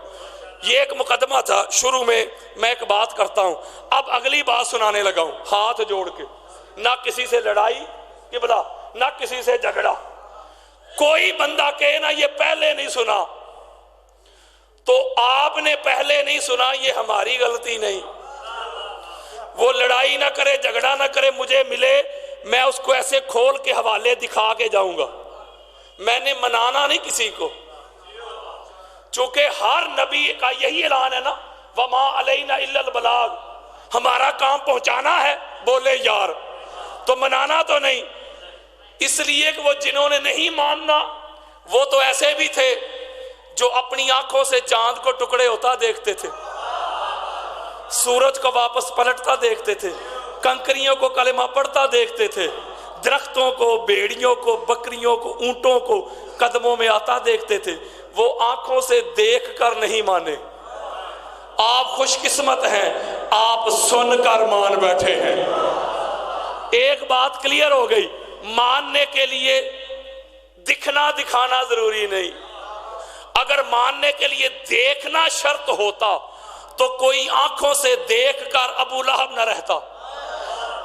Speaker 1: یہ ایک مقدمہ تھا، شروع میں ایک بات کرتا ہوں، اب اگلی بات سنانے لگا ہوں ہاتھ جوڑ کے. نہ کسی سے لڑائی کہ بلا نہ کسی سے جھگڑا. کوئی بندہ کہے نا یہ پہلے نہیں سنا تو آپ نے پہلے نہیں سنا، یہ ہماری غلطی نہیں. وہ لڑائی نہ کرے، جھگڑا نہ کرے، مجھے ملے میں اس کو ایسے کھول کے حوالے دکھا کے جاؤں گا. میں نے منانا نہیں کسی کو، چونکہ ہر نبی کا یہی اعلان ہے نا، وما علینا الا البلاغ، ہمارا کام پہنچانا ہے. بولے یار، تو منانا تو نہیں. اس لیے کہ وہ جنہوں نے نہیں ماننا وہ تو ایسے بھی تھے جو اپنی آنکھوں سے چاند کو ٹکڑے ہوتا دیکھتے تھے، سورج کو واپس پلٹتا دیکھتے تھے، کنکریوں کو کلمہ پڑھتا دیکھتے تھے، درختوں کو، بھیڑیوں کو، بکریوں کو، اونٹوں کو قدموں میں آتا دیکھتے تھے. وہ آنکھوں سے دیکھ کر نہیں مانے. آپ خوش قسمت ہیں، آپ سن کر مان بیٹھے ہیں. ایک بات کلیئر ہو گئی، ماننے کے لیے دکھنا دکھانا ضروری نہیں. اگر ماننے کے لیے دیکھنا شرط ہوتا تو کوئی آنکھوں سے دیکھ کر ابو لہب نہ رہتا،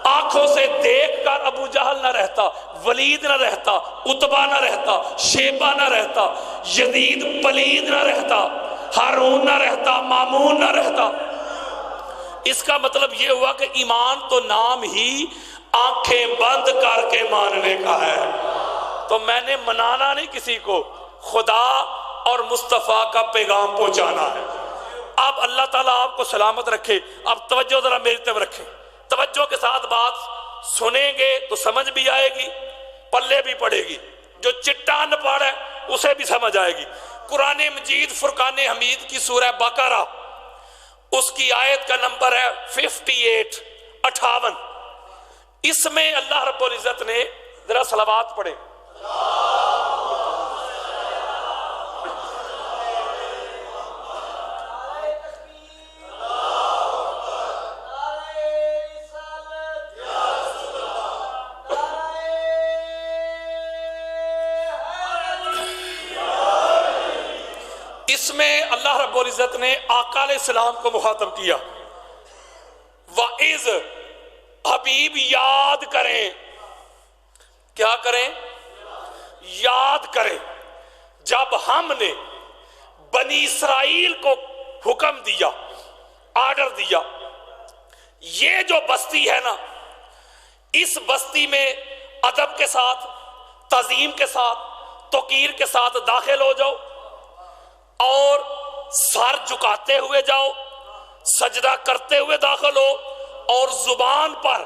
Speaker 1: آنکھوں سے دیکھ کر ابو جہل نہ رہتا، ولید نہ رہتا، عتبہ نہ رہتا، شیبہ نہ رہتا، یزید پلید نہ رہتا، ہارون نہ رہتا، مامون نہ رہتا. اس کا مطلب یہ ہوا کہ ایمان تو نام ہی آنکھیں بند کر کے ماننے کا ہے. تو میں نے منانا نہیں کسی کو، خدا اور مصطفیٰ کا پیغام پہنچانا ہے. اب اللہ تعالیٰ آپ کو سلامت رکھے. اب توجہ ذرا میری طرف رکھیں، توجہ کے ساتھ بات سنیں گے تو سمجھ بھی آئے گی، پلے بھی پڑے گی. جو چٹا نہ پڑھے اسے بھی سمجھ آئے گی. قرآن مجید فرقان حمید کی سورہ بقرہ، اس کی آیت کا نمبر ہے 58. اس میں اللہ رب العزت نے، ذرا صلوات پڑھیں، اس میں اللہ رب العزت نے آقا علیہ السلام کو مخاطب کیا. وَإِذْ، حبیب یاد کریں. کیا کریں؟ یاد کریں جب ہم نے بنی اسرائیل کو حکم دیا، آرڈر دیا، یہ جو بستی ہے نا، اس بستی میں ادب کے ساتھ، تعظیم کے ساتھ، توقیر کے ساتھ داخل ہو جاؤ اور سر جھکاتے ہوئے جاؤ، سجدہ کرتے ہوئے داخل ہو، اور زبان پر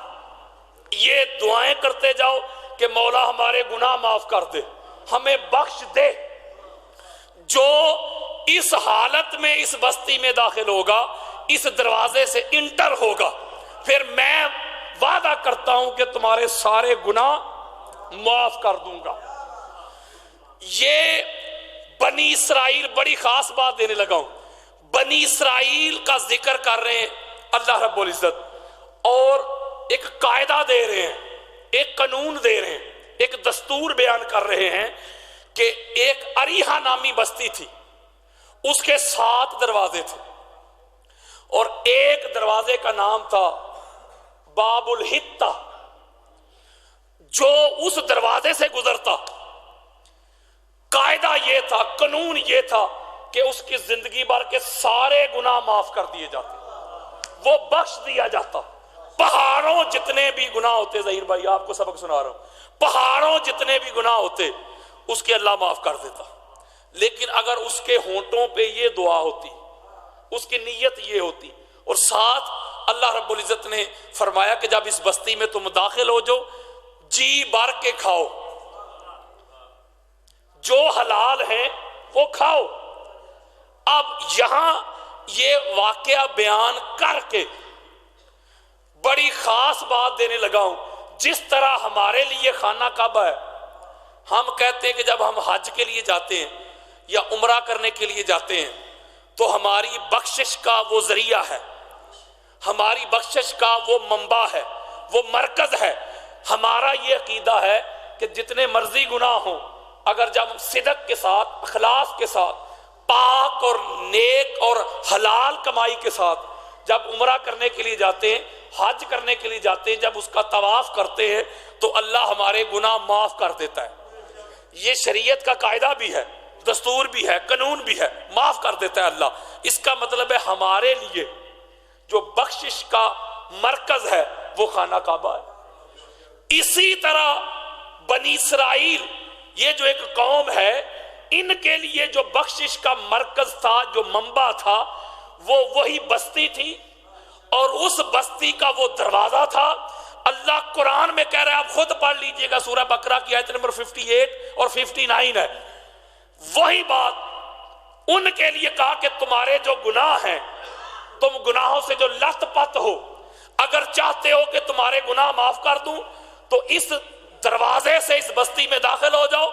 Speaker 1: یہ دعائیں کرتے جاؤ کہ مولا ہمارے گناہ معاف کر دے، ہمیں بخش دے. جو اس حالت میں اس بستی میں داخل ہوگا، اس دروازے سے انٹر ہوگا، پھر میں وعدہ کرتا ہوں کہ تمہارے سارے گناہ معاف کر دوں گا. یہ بنی اسرائیل، بڑی خاص بات دینے لگا ہوں، بنی اسرائیل کا ذکر کر رہے ہیں اللہ رب العزت، اور ایک قاعدہ دے رہے ہیں، ایک قانون دے رہے ہیں، ایک دستور بیان کر رہے ہیں کہ ایک اریحہ نامی بستی تھی، اس کے 7 دروازے تھے، اور ایک دروازے کا نام تھا باب الحتہ. جو اس دروازے سے گزرتا، قاعدہ یہ تھا، قانون یہ تھا کہ اس کی زندگی بھر کے سارے گناہ معاف کر دیے جاتے، وہ بخش دیا جاتا. پہاڑوں جتنے بھی گناہ ہوتے، ظہیر بھائی آپ کو سبق سنا رہا ہوں، پہاڑوں جتنے بھی گناہ ہوتے اس کے اللہ معاف کر دیتا. لیکن اگر اس کے ہونٹوں پہ یہ دعا ہوتی، اس کی نیت یہ ہوتی، اور ساتھ اللہ رب العزت نے فرمایا کہ جب اس بستی میں تم داخل ہو جاؤ، جی بھر کے کھاؤ، جو حلال ہیں وہ کھاؤ. اب یہاں یہ واقعہ بیان کر کے بڑی خاص بات دینے لگا ہوں. جس طرح ہمارے لیے خانہ کعبہ ہے، ہم کہتے ہیں کہ جب ہم حج کے لیے جاتے ہیں یا عمرہ کرنے کے لیے جاتے ہیں تو ہماری بخشش کا وہ ذریعہ ہے، ہماری بخشش کا وہ منبع ہے، وہ مرکز ہے. ہمارا یہ عقیدہ ہے کہ جتنے مرضی گناہ ہوں، اگر جب ہم صدق کے ساتھ، اخلاص کے ساتھ، پاک اور نیک اور حلال کمائی کے ساتھ جب عمرہ کرنے کے لیے جاتے ہیں حج کرنے کے لیے جاتے ہیں، جب اس کا طواف کرتے ہیں تو اللہ ہمارے گناہ معاف کر دیتا ہے۔ یہ شریعت کا قاعدہ بھی ہے، دستور بھی ہے، قانون بھی ہے، معاف کر دیتا ہے اللہ۔ اس کا مطلب ہے ہمارے لیے جو بخشش کا مرکز ہے وہ خانہ کعبہ ہے۔ اسی طرح بنی اسرائیل یہ جو ایک قوم ہے، ان کے لیے جو بخشش کا مرکز تھا، جو منبع تھا، وہ وہی بستی تھی اور اس بستی کا وہ دروازہ تھا۔ اللہ قرآن میں کہہ رہا ہے، آپ خود پڑھ لیجئے گا، سورہ بقرہ کی آیت نمبر 58 اور 59 ہے، وہی بات ان کے لیے کہا کہ تمہارے جو گناہ ہیں، تم گناہوں سے جو لت پت ہو، اگر چاہتے ہو کہ تمہارے گناہ معاف کر دوں تو اس دروازے سے اس بستی میں داخل ہو جاؤ،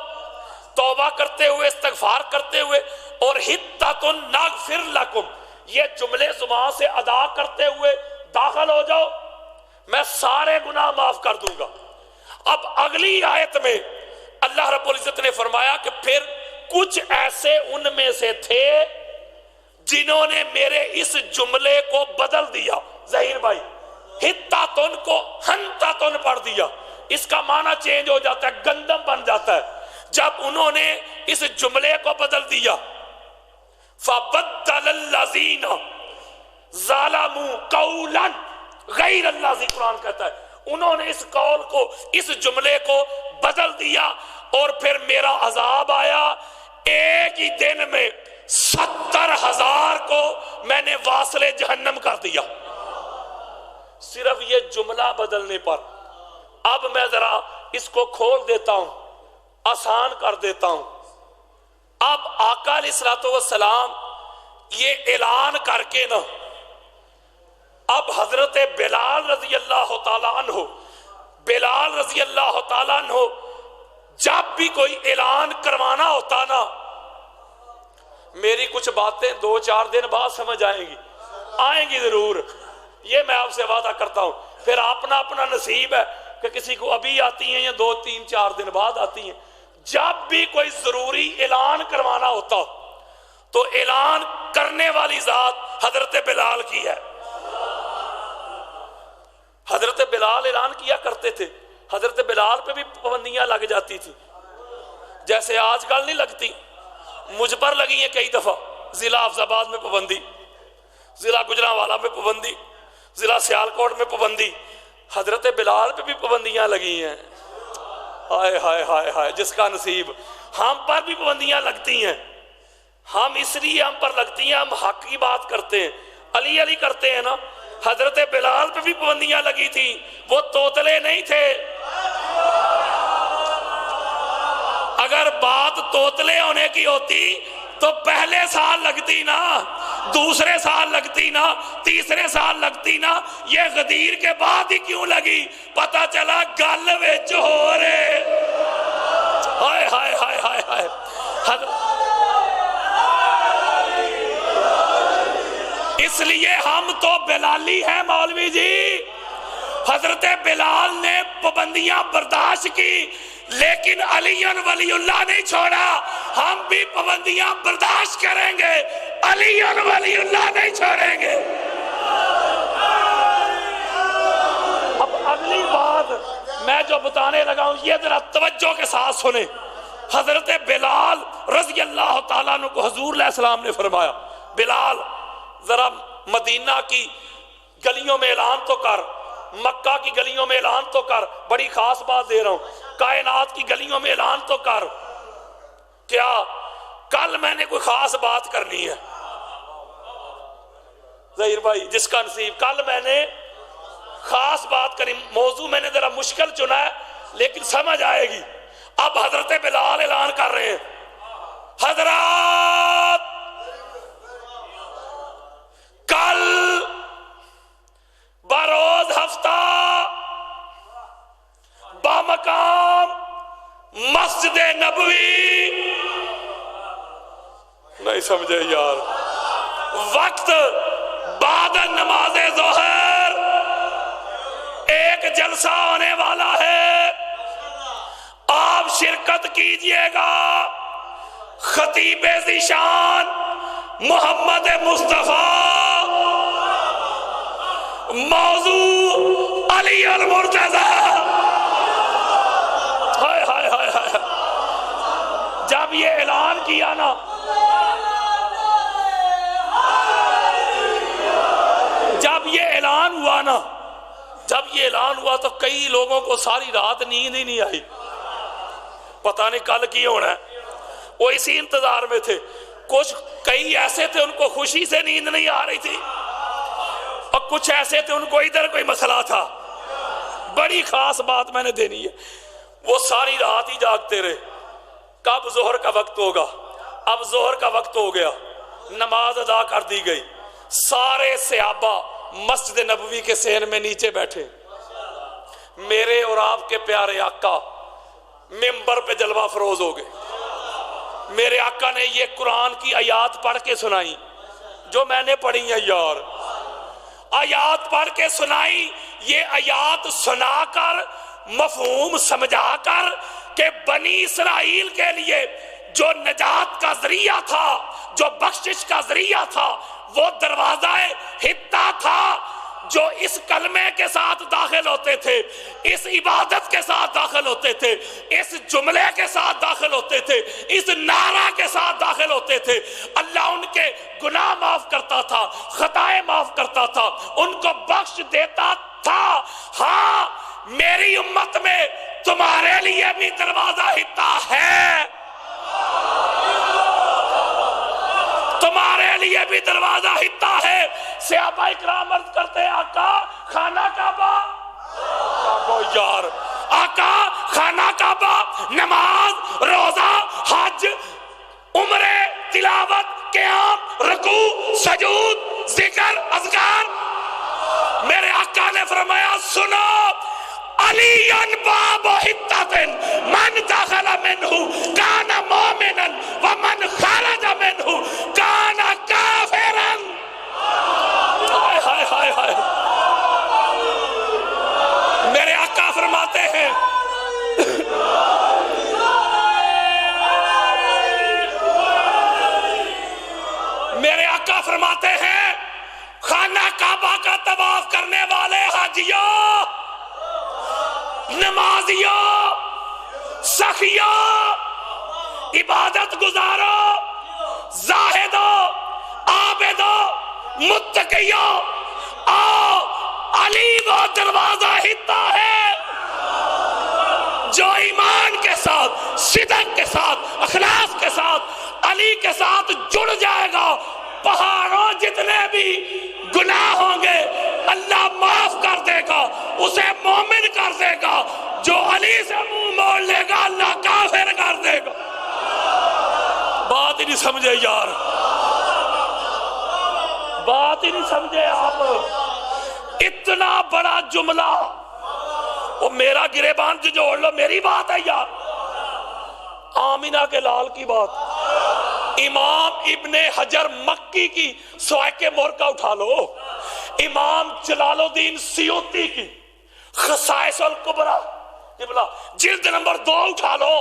Speaker 1: توبہ کرتے ہوئے، استغفار کرتے ہوئے، اور حتۃ نغفر لکم، یہ جملے زبان سے ادا کرتے ہوئے داخل ہو جاؤ، میں سارے گناہ معاف کر دوں گا۔ اب اگلی آیت میں اللہ رب العزت نے فرمایا کہ پھر کچھ ایسے ان میں سے تھے جنہوں نے میرے اس جملے کو بدل دیا۔ ظہیر بھائی، حتۃ کو حنتۃ پڑھ دیا، اس کا معنی چینج ہو جاتا ہے، گندم بن جاتا ہے۔ جب انہوں نے اس جملے کو بدل دیا، فَبَدَّلَ الَّذِينَ ظَلَمُوا قَوْلًا غیر الذی، قرآن کہتا ہے انہوں نے اس قول کو، اس جملے کو بدل دیا، اور پھر میرا عذاب آیا۔ ایک ہی دن میں 70,000 کو میں نے واصل جہنم کر دیا، صرف یہ جملہ بدلنے پر۔ اب میں ذرا اس کو کھول دیتا ہوں، آسان کر دیتا ہوں۔ اب آقا علیہ الصلوۃ والسلام یہ اعلان کر کے نا، اب حضرت بلال رضی اللہ تعالیٰ عنہ، بلال رضی اللہ تعالیٰ عنہ جب بھی کوئی اعلان کروانا ہوتا نا، میری کچھ باتیں 2-4 دن بعد سمجھ آئیں گی ضرور، یہ میں آپ سے وعدہ کرتا ہوں۔ پھر اپنا اپنا نصیب ہے کہ کسی کو ابھی آتی ہیں یا 2-3-4 دن بعد آتی ہیں۔ جب بھی کوئی ضروری اعلان کروانا ہوتا تو اعلان کرنے والی ذات حضرت بلال کی ہے۔ حضرت بلال اعلان کیا کرتے تھے، حضرت بلال پہ بھی پابندیاں لگ جاتی تھی، جیسے آج کل نہیں لگتی، مجھ پر لگی ہیں کئی دفعہ۔ ضلع حفظ آباد میں پابندی، ضلع گجرانوالہ میں پابندی، ضلع سیالکوٹ میں پابندی، حضرت بلال پہ بھی پابندیاں لگی ہیں۔ ہائے ہائے ہائے ہائے، جس کا نصیب۔ ہم پر بھی پابندیاں لگتی ہیں، ہم اس لیے ہم پر لگتی ہیں، ہم حق کی بات کرتے ہیں، علی علی کرتے ہیں نا۔ حضرت بلال پہ بھی پابندیاں لگی تھی، وہ توتلے نہیں تھے۔ اگر بات توتلے ہونے کی ہوتی تو پہلے سال لگتی نا، دوسرے سال لگتی نا، تیسرے سال لگتی نا، یہ غدیر کے بعد ہی کیوں لگی؟ پتہ چلا گل وچ ہو رہے۔ ہائے ہائے ہائے ہائے ہائے، اس لیے ہم تو بلالی ہیں مولوی جی۔ حضرت بلال نے پابندیاں برداشت کی، لیکن علی ولی اللہ نہیں چھوڑا۔ ہم بھی پابندیاں برداشت کریں گے، علی ولی اللہ نہیں چھوڑیں گے۔ اب اگلی بات میں جو بتانے لگا ہوں، یہ ذرا توجہ کے ساتھ سنیں۔ حضرت بلال رضی اللہ تعالیٰ عنہ کو حضور علیہ السلام نے فرمایا، بلال ذرا مدینہ کی گلیوں میں اعلان تو کر، مکہ کی گلیوں میں اعلان تو کر، بڑی خاص بات دے رہا ہوں، کائنات کی گلیوں میں اعلان تو کر۔ کیا کل میں نے کوئی خاص بات کرنی ہے؟ ظہیر بھائی، جس کا نصیب، کل میں نے خاص بات کرنی، موضوع میں نے ذرا مشکل چنا ہے لیکن سمجھ آئے گی۔ اب حضرت بلال اعلان کر رہے ہیں، حضرات کل بروز ہفتہ بامقام مسجد نبوی، نہیں سمجھے یار، وقت بعد نماز ظہر ایک جلسہ ہونے والا ہے، آپ شرکت کیجئے گا۔ خطیب ذیشان محمد مصطفیٰ موضوع علی المرتضی. ہائے ہائے ہائے ہائے. جب یہ اعلان کیا نا، جب یہ اعلان ہوا نا، جب یہ اعلان ہوا تو کئی لوگوں کو ساری رات نیند ہی نہیں آئی. پتہ نہیں کل کی ہونا ہے، وہ اسی انتظار میں تھے. کچھ کئی ایسے تھے ان کو خوشی سے نیند نہیں آ رہی تھی، اور کچھ ایسے تھے ان کو ادھر کوئی مسئلہ تھا. بڑی خاص بات میں نے دینی ہے، وہ ساری رات ہی جاگتے رہے. کب ظہر کا وقت ہوگا؟ اب ظہر کا وقت ہو گیا، نماز ادا کر دی گئی. سارے صحابہ مسجد نبوی کے صحن میں نیچے بیٹھے. میرے اور آپ کے پیارے آقا ممبر پہ جلوہ فروز ہو گئے. میرے آقا نے یہ قرآن کی آیات پڑھ کے سنائی جو میں نے پڑھی ہیں. یار آیات پڑھ کے سنائی. یہ آیات سنا کر، مفہوم سمجھا کر کہ بنی اسرائیل کے لیے جو نجات کا ذریعہ تھا، جو بخشش کا ذریعہ تھا، وہ دروازہ حطہ تھا. جو اس کلمے کے ساتھ داخل ہوتے تھے، اس عبادت کے ساتھ داخل ہوتے تھے، اس جملے کے ساتھ داخل ہوتے تھے، اس نعرہ کے ساتھ داخل ہوتے تھے، اللہ ان کے گناہ معاف کرتا تھا، خطائیں معاف کرتا تھا، ان کو بخش دیتا تھا. ہاں، میری امت میں تمہارے لیے بھی دروازہ حطہ ہے، تمہارے لیے بھی دروازہ حطہ ہے. صحابہ اکرام عرض کرتے ہیں آقا خانہ کعبہ. یار آقا خانہ کعبہ، نماز، روزہ، حج، عمرے، تلاوت، قیام، رکوع، سجود، ذکر، اذکار. میرے آقا نے فرمایا سنو، علی باب حطۃ من دخل منہ کان مومنا ومن خرج منہ کان کافرا. ہائے ہائے ہائے ہائے. میرے آقا فرماتے ہیں میرے آقا فرماتے ہیں خانہ کعبہ کا طواف کرنے والے حاجیوں، نمازیوں، سخیوں، عبادت گزارو، زاہدوں، عابدوں، متقیوں، آؤ علی وہ دروازہ حطہ ہے جو ایمان کے ساتھ، صدق کے ساتھ، اخلاص کے ساتھ علی کے ساتھ جڑ جائے گا. پہاڑوں جتنے بھی گناہ ہوں گے اللہ معاف کر دے گا، اسے مومن کر دے گا. جو علی سے منہ موڑ لے گا اللہ کافر کر دے گا. بات ہی نہیں سمجھے یار، بات ہی نہیں سمجھے آپ. اتنا بڑا جملہ، وہ میرا گریبان جو جوڑ لو، میری بات ہے یار، آمینہ کے لال کی بات. امام ابن حجر مکی کی سوائے مور کا اٹھا لو، امام جلال الدین سیوطی کی خصائص الکبریٰ جلد نمبر 2 اٹھا لو.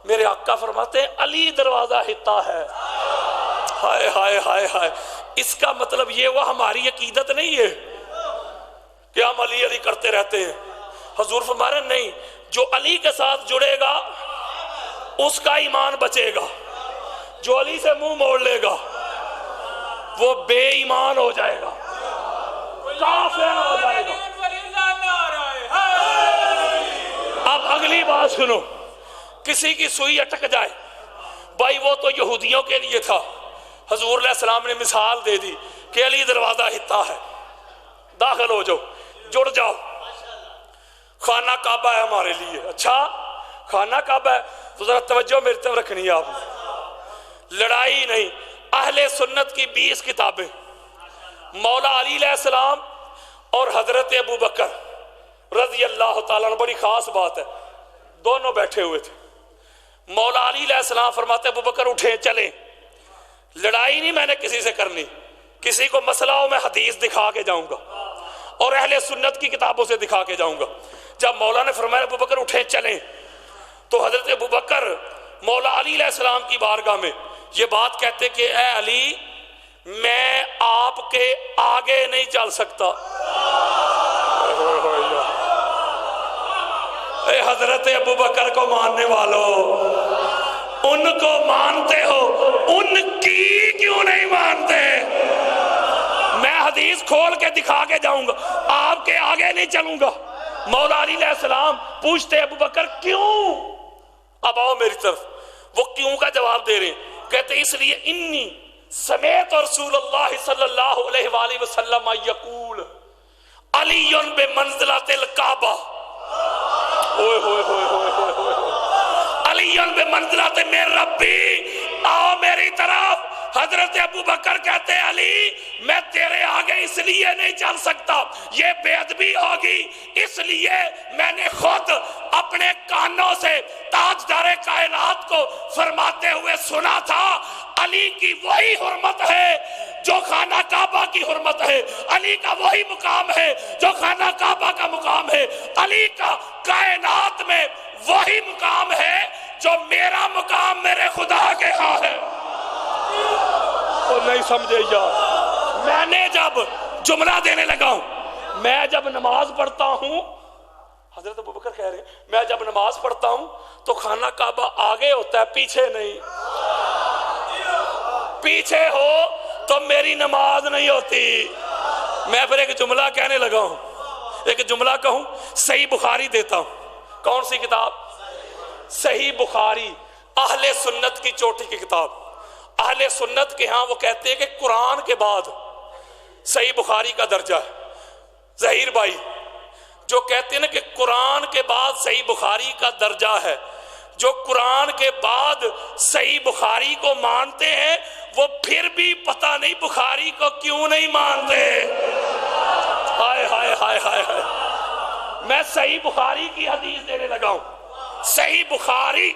Speaker 1: میرے آقا فرماتے ہیں علی دروازہ حطہ ہے. ہائے ہائے ہائے ہائے. اس کا مطلب یہ وہ ہماری عقیدت نہیں ہے کہ ہم علی علی کرتے رہتے ہیں. حضور فرما رہے ہیں نہیں، جو علی کے ساتھ جڑے گا اس کا ایمان بچے گا، جو علی سے منہ موڑ لے گا وہ بے ایمان ہو جائے گا، کافر ہو جائے گا. اب اگلی بات سنو، کسی کی سوئی اٹک جائے، بھائی وہ تو یہودیوں کے لیے تھا. حضور علیہ السلام نے مثال دے دی کہ علی دروازہ حطہ ہے، داخل ہو جاؤ، جڑ جاؤ. خانہ کعبہ ہے ہمارے لیے. اچھا خانہ کعبہ ہے تو ذرا توجہ میری طرف رکھنی ہے آپ. لڑائی نہیں. اہل سنت کی 20 کتابیں، مولا علی علیہ السلام اور حضرت ابو بکر رضی اللہ تعالیٰ عنہ. بڑی خاص بات ہے، دونوں بیٹھے ہوئے تھے. مولا علی علیہ السلام فرماتے ابو بکر اٹھیں چلیں، لڑائی نہیں میں نے کسی سے کرنی، کسی کو مسئلہ ہو میں حدیث دکھا کے جاؤں گا اور اہل سنت کی کتابوں سے دکھا کے جاؤں گا. جب مولا نے فرمایا ابو بکر اٹھیں چلیں، تو حضرت ابو بکر مولا علی علیہ السلام کی بارگاہ میں یہ بات کہتے کہ اے علی، میں آپ کے آگے نہیں چل سکتا. اے حضرت ابو بکر کو ماننے والوں، ان کو مانتے ہو، ان کی کیوں نہیں مانتے؟ میں حدیث کھول کے دکھا کے جاؤں گا، آپ کے آگے نہیں چلوں گا۔ مولا علی علیہ السلام پوچھتے ابو بکر کیوں؟ اب آؤ میری طرف، وہ کیوں کا جواب دے رہے ہیں۔ کہتے اس لیے انی سمیت رسول اللہ صلی اللہ علیہ وآلہ وسلم یقول علی بمنزلۃ الکعبہ، اوئے ہوئے ہوئے ہوئے ہوئے ہوئے، علی بمنزلۃ من ربی، آؤ میری طرف۔ حضرت ابو بکر کہتے ہیں علی میں تیرے آگے اس لیے نہیں چل سکتا، یہ بے ادبی ہوگی، اس لیے میں نے خود اپنے کانوں سے تاجدار کائنات کو فرماتے ہوئے سنا تھا علی کی وہی حرمت ہے جو خانہ کعبہ کی حرمت ہے، علی کا وہی مقام ہے جو خانہ کعبہ کا مقام ہے، علی کا کائنات میں وہی مقام ہے جو میرا مقام میرے خدا کے ہاں ہے۔ تو نہیں سمجھے یار، میں نے جب جملہ دینے لگا ہوں، میں جب نماز پڑھتا ہوں، حضرت ابوبکر کہہ رہے ہیں میں جب نماز پڑھتا ہوں تو خانہ کعبہ آگے ہوتا ہے، پیچھے نہیں۔ پیچھے ہو تو میری نماز نہیں ہوتی۔ میں پھر ایک جملہ کہنے لگا ہوں، ایک جملہ کہوں، صحیح بخاری دیتا ہوں۔ کون سی کتاب؟ صحیح بخاری، اہل سنت کی چوٹی کی کتاب۔ اہل سنت کے ہاں وہ کہتے ہیں کہ قرآن کے بعد صحیح بخاری کا درجہ ہے۔ ظہیر بھائی جو کہتے ہیں نا کہ قرآن کے بعد صحیح بخاری کا درجہ ہے، جو قرآن کے بعد صحیح بخاری کو مانتے ہیں وہ پھر بھی پتہ نہیں بخاری کو کیوں نہیں مانتے۔ ہائے ہائے ہائے ہائے ہائے، میں صحیح بخاری کی حدیث دینے لگا ہوں۔ صحیح بخاری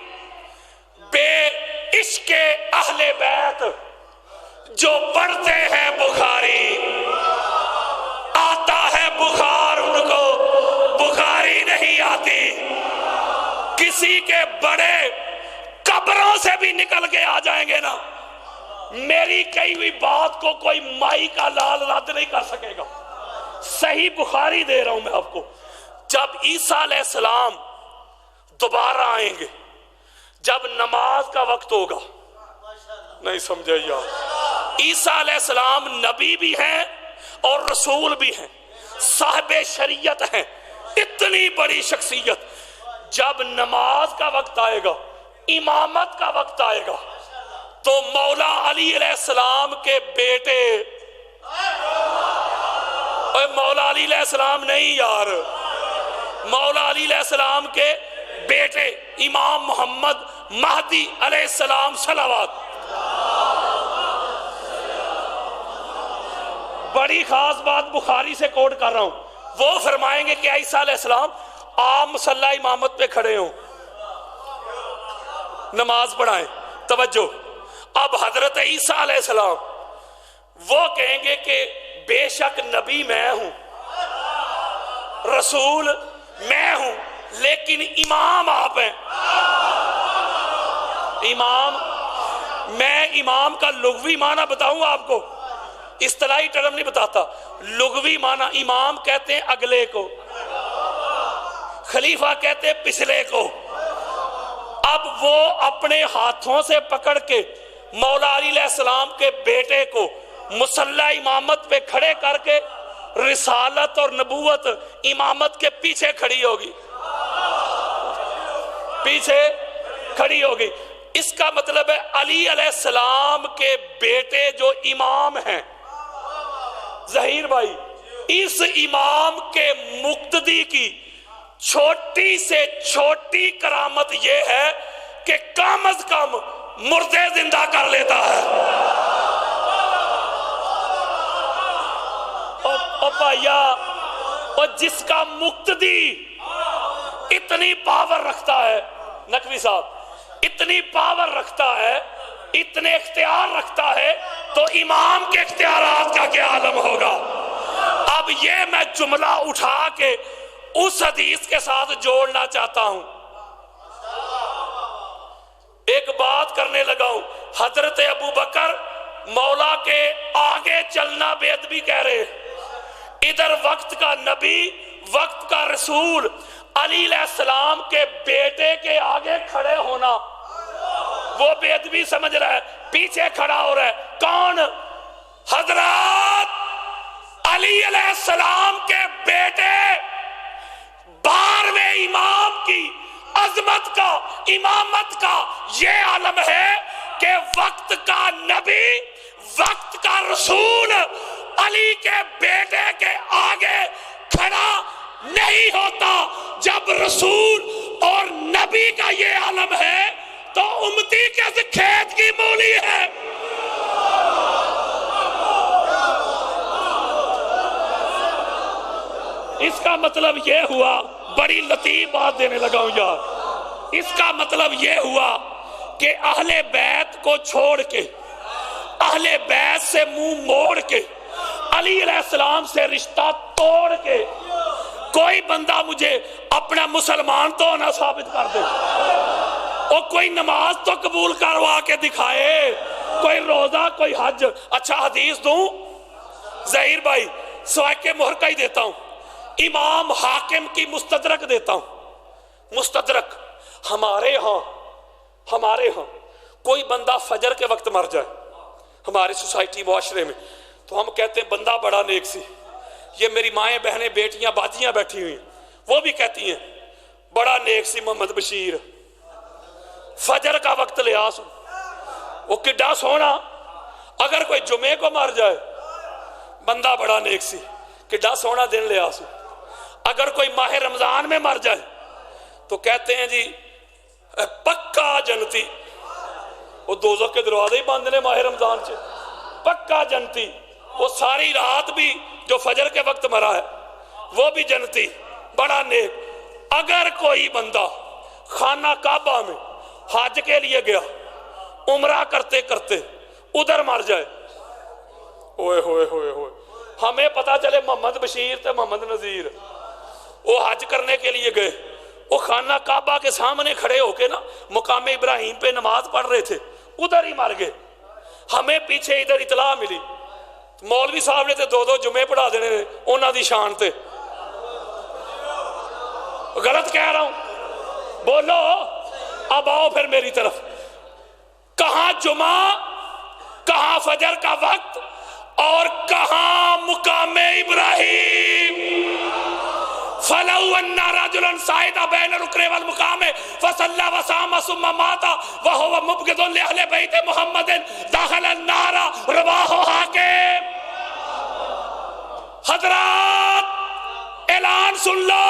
Speaker 1: بے عشق اہل بیت جو پڑھتے ہیں بخاری، آتا ہے بخار ان کو، بخاری نہیں آتی۔ کسی کے بڑے قبروں سے بھی نکل کے آ جائیں گے نا، میری کہی ہوئی بات کو کوئی مائی کا لال رد نہیں کر سکے گا۔ صحیح بخاری دے رہا ہوں میں آپ کو۔ جب عیسیٰ علیہ السلام دوبارہ آئیں گے، جب نماز کا وقت ہوگا، نہیں سمجھے یار، عیسیٰ علیہ السلام نبی بھی ہیں اور رسول بھی ہیں، صاحب شریعت ہیں، اتنی بڑی شخصیت۔ جب نماز کا وقت آئے گا، امامت کا وقت آئے گا، تو مولا علی علیہ السلام کے بیٹے، مولا علی علیہ السلام نہیں یار، مولا علی علیہ السلام کے بیٹے امام محمد مہدی علیہ السلام صلوات، بڑی خاص بات بخاری سے کوٹ کر رہا ہوں، وہ فرمائیں گے کہ عیسیٰ علیہ السلام آپ مصلی امامت پہ کھڑے ہوں، نماز پڑھائیں۔ توجہ، اب حضرت عیسیٰ علیہ السلام وہ کہیں گے کہ بے شک نبی میں ہوں، رسول میں ہوں، لیکن امام آپ ہیں۔ امام، میں امام کا لغوی معنی بتاؤں آپ کو، اصطلاحی ٹرم نہیں بتاتا، لغوی معنی امام کہتے ہیں اگلے کو، خلیفہ کہتے ہیں پچھلے کو۔ اب وہ اپنے ہاتھوں سے پکڑ کے مولا علی علیہ السلام کے بیٹے کو مصلی امامت پہ کھڑے کر کے رسالت اور نبوت امامت کے پیچھے کھڑی ہوگی، پیچھے کھڑی ہوگی۔ اس کا مطلب ہے علی علیہ السلام کے بیٹے جو امام ہیں، ظہیر بھائی، اس امام کے مقتدی کی چھوٹی سے چھوٹی کرامت یہ ہے کہ کم از کم مردے زندہ کر لیتا ہے۔ او بھائیا، اور جس کا مقتدی اتنی پاور رکھتا ہے، نقوی صاحب اتنی پاور رکھتا ہے، اتنے اختیار رکھتا ہے، تو امام کے اختیارات کا کیا عالم ہوگا۔ اب یہ میں جملہ اٹھا کے اس حدیث کے ساتھ جوڑنا چاہتا ہوں، ایک بات کرنے لگا ہوں۔ حضرت ابو بکر مولا کے آگے چلنا بے ادبی کہہ رہے، ادھر وقت کا نبی وقت کا رسول علی علیہ السلام کے بیٹے کے آگے کھڑے ہونا، وہ بے ادبی سمجھ رہا ہے، پیچھے کھڑا ہو رہا ہے کون؟ حضرات علی علیہ السلام کے بیٹے 12ویں امام کی عظمت کا، امامت کا یہ عالم ہے کہ وقت کا نبی، وقت کا رسول علی کے بیٹے کے آگے کھڑا نہیں ہوتا۔ جب رسول اور نبی کا یہ عالم ہے تو امتی کس کھیت کی مولی ہے؟ اس کا مطلب یہ ہوا، بڑی لطیف بات دینے لگا ہوں یار، اس کا مطلب یہ ہوا کہ اہل بیت کو چھوڑ کے، اہل بیت سے منہ موڑ کے، علی علیہ السلام سے رشتہ توڑ کے کوئی بندہ مجھے اپنا مسلمان تو نہ ثابت کر دے، اور کوئی نماز تو قبول کروا کے دکھائے، کوئی روزہ، کوئی حج۔ اچھا حدیث دوں ظہیر بھائی؟ سوائے کے مہر کا ہی دیتا ہوں، امام حاکم کی مستدرک دیتا ہوں۔ مستدرک ہمارے ہاں کوئی بندہ فجر کے وقت مر جائے ہماری سوسائٹی معاشرے میں تو ہم کہتے ہیں بندہ بڑا نیک سی۔ یہ میری مائیں بہنیں بیٹیاں باجیاں بیٹھی ہوئی ہیں، وہ بھی کہتی ہیں بڑا نیک سی محمد بشیر، فجر کا وقت لے آسو، وہ کڈا سونا۔ اگر کوئی جمعے کو مر جائے بندہ بڑا نیک سی، کڈا سونا دن لے آسو۔ اگر کوئی ماہ رمضان میں مر جائے تو کہتے ہیں جی پکا جنتی، وہ دوزخ کے دروازے ہی بند نے ماہ رمضان سے، پکا جنتی۔ وہ ساری رات بھی جو فجر کے وقت مرا ہے وہ بھی جنتی، بڑا نیک۔ اگر کوئی بندہ خانہ کعبہ میں حج کے لیے گیا، عمرہ کرتے کرتے ادھر مر جائے، اوئے ہوئے ہوئے ہوئے، ہمیں پتا چلے محمد بشیر تے محمد نذیر وہ حج کرنے کے لیے گئے، وہ خانہ کعبہ کے سامنے کھڑے ہو کے نا مقام ابراہیم پہ نماز پڑھ رہے تھے، ادھر ہی مر گئے۔ ہمیں پیچھے ادھر اطلاع ملی، مولوی صاحب نے تے 2 جمعے پڑھا دینے انہاں دی شان تے۔ غلط کہہ رہا ہوں؟ بولو، اب آؤ پھر میری طرف۔ کہاں جمعہ، کہاں فجر کا وقت، اور کہاں مقام ابراہیم؟ فَلَوْ أَنَّ رَجُلًا صَعِدَ بَيْنَ الرُّكْنِ وَالْمَقَامِ فَصَلَّى وَصَامَ ثُمَّ مَاتَ وَهُوَ مُبْغِضٌ لِأَهْلِ بَيْتِ مُحَمَّدٍ دَخَلَ النَّارَ رَوَاهُ حاکم۔ حضرات اعلان سن لو،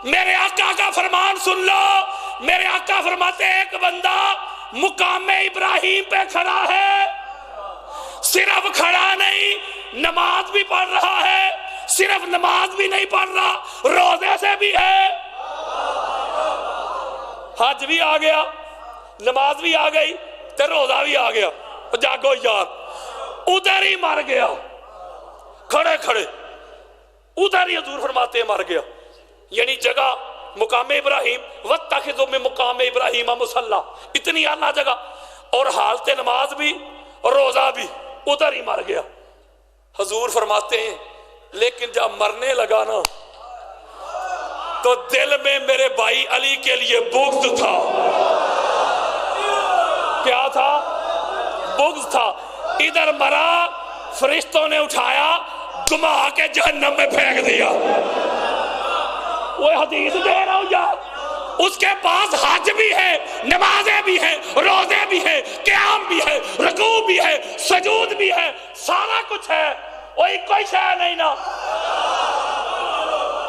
Speaker 1: میرے آقا کا فرمان سن لو۔ میرے آقا فرماتے ہیں ایک بندہ مقام ابراہیم پہ کھڑا ہے، صرف کھڑا نہیں، نماز بھی پڑھ رہا ہے، صرف نماز بھی نہیں پڑھ رہا، روزے سے بھی ہے، حج بھی آ گیا، نماز بھی آ گئی، تے روزہ بھی آ گیا۔ جاگو یار، ادھر ہی مر گیا، کھڑے کھڑے ادھر ہی حضور فرماتے ہیں مر گیا۔ یعنی جگہ مقام ابراہیم، وَاتَّخِذُوا مِن مقام ابراہیم مصلی، اتنی اعلیٰ جگہ، اور حالت نماز بھی اور روزہ بھی، ادھر ہی مر گیا۔ حضور فرماتے ہیں لیکن جب مرنے لگا نا تو دل میں میرے بھائی علی کے لیے بغض تھا۔ کیا تھا؟ بغض تھا۔ ادھر مرا، فرشتوں نے اٹھایا، گما کے جہنم میں پھینک دیا۔ وہ حدیث دے رہا ہوں یار، اس کے پاس حج بھی ہے، نمازیں بھی ہیں، روزے بھی ہیں، قیام بھی ہے، رکوع بھی ہے، سجود بھی ہے، سارا کچھ ہے، وہی کوئی شے نہیں نا۔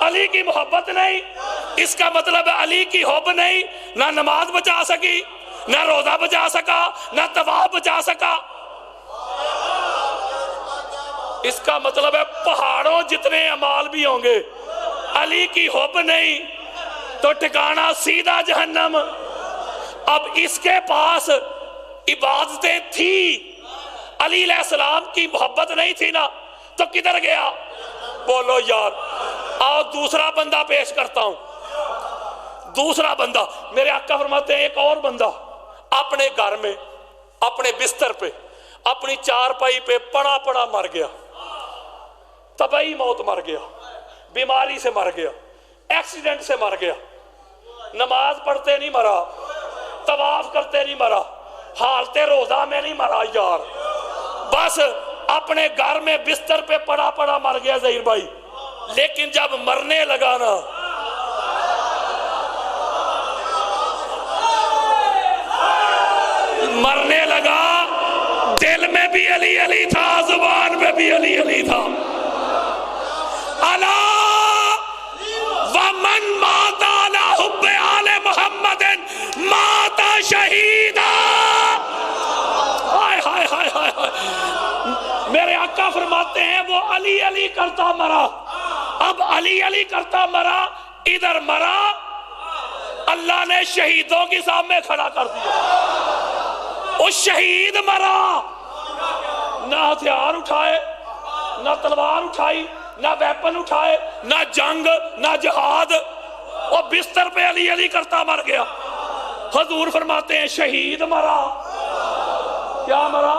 Speaker 1: علی کی محبت نہیں، اس کا مطلب علی کی حب نہیں، نہ نماز بچا سکی، نہ روزہ بچا سکا، نہ طواف بچا سکا۔ اس کا مطلب ہے پہاڑوں جتنے اعمال بھی ہوں گے، علی کی حب نہیں تو ٹھکانہ سیدھا جہنم۔ اب اس کے پاس عبادتیں تھی، علی علیہ السلام کی محبت نہیں تھی نا، تو کدھر گیا؟ بولو یار۔ آؤ دوسرا بندہ پیش کرتا ہوں، دوسرا بندہ۔ میرے آقا فرماتے ہیں ایک اور بندہ اپنے گھر میں، اپنے بستر پہ، اپنی چارپائی پہ پڑا پڑا مر گیا، طبعی موت مر گیا۔ بیماری سے مر گیا، ایکسیڈنٹ سے مر گیا، نماز پڑھتے نہیں مرا، طواف کرتے نہیں مرا، حالت روزہ میں نہیں مرا یار، بس اپنے گھر میں بستر پہ پڑا پڑا مر گیا ظہیر بھائی. لیکن جب مرنے لگا نا، مرنے لگا، دل میں بھی علی علی تھا، زبان میں بھی علی علی تھا. الا ومن مات علی حب آل محمد مات شہیدا. ہائے ہائے ہائے ہائے، میرے آقا فرماتے ہیں وہ علی علی کرتا مرا. اب علی علی کرتا مرا، ادھر مرا، اللہ نے شہیدوں کے سامنے کھڑا کر دیا. وہ شہید مرا، نہ ہتھیار اٹھائے، نہ تلوار اٹھائی، نہ ویپن اٹھائے، نہ جنگ، نہ جہاد، وہ بستر پہ علی علی کرتا مر گیا. حضور فرماتے ہیں شہید مرا. کیا مرا؟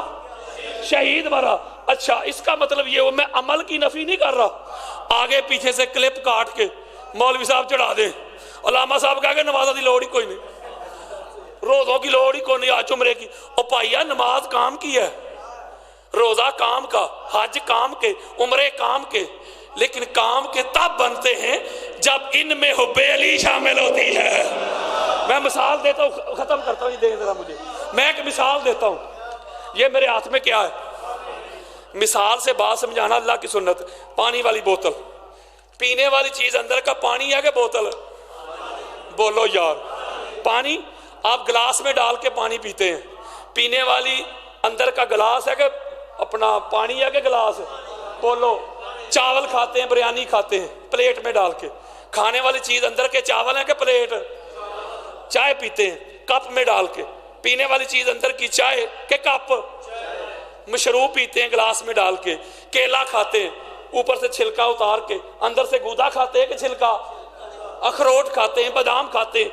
Speaker 1: شہید مرا. اچھا، اس کا مطلب یہ میں عمل کی نفی نہیں کر رہا، آگے پیچھے سے کلپ کاٹ کے مولوی صاحب چڑھا دیں، علامہ صاحب کہا کہ نماز دی لوڑ ہی کوئی نہیں، روزوں کی لوڑ ہی کوئی نہیں، آج عمرے کی. او پائیا، نماز کام کی ہے، روزہ کام کا، حج کام کے، عمرے کام کے، لیکن کام کے تب بنتے ہیں جب ان میں حب علی شامل ہوتی ہے. میں مثال دیتا ہوں، ختم کرتا ہوں، یہ دیں ذرا مجھے، میں ایک مثال دیتا ہوں. یہ میرے ہاتھ میں کیا ہے؟ مثال سے بات سمجھانا اللہ کی سنت. پانی والی بوتل، پینے والی چیز اندر کا پانی ہے کہ بوتل؟ بولو یار. پانی آپ گلاس میں ڈال کے پانی پیتے ہیں، پینے والی اندر کا گلاس ہے کہ اپنا پانی ہے کہ گلاس ہے؟ بولو. چاول کھاتے ہیں، بریانی کھاتے ہیں پلیٹ میں ڈال کے، کھانے والی چیز اندر کے چاول ہے کہ پلیٹ؟ چائے پیتے ہیں کپ میں ڈال کے، پینے والی چیز اندر کی چائے کہ کپ؟ مشروب پیتے ہیں گلاس میں ڈال کے. کیلا کھاتے ہیں، اوپر سے چھلکا اتار کے، اندر سے گودا کھاتے ہیں کہ چھلکا؟ اخروٹ کھاتے ہیں، بادام کھاتے ہیں،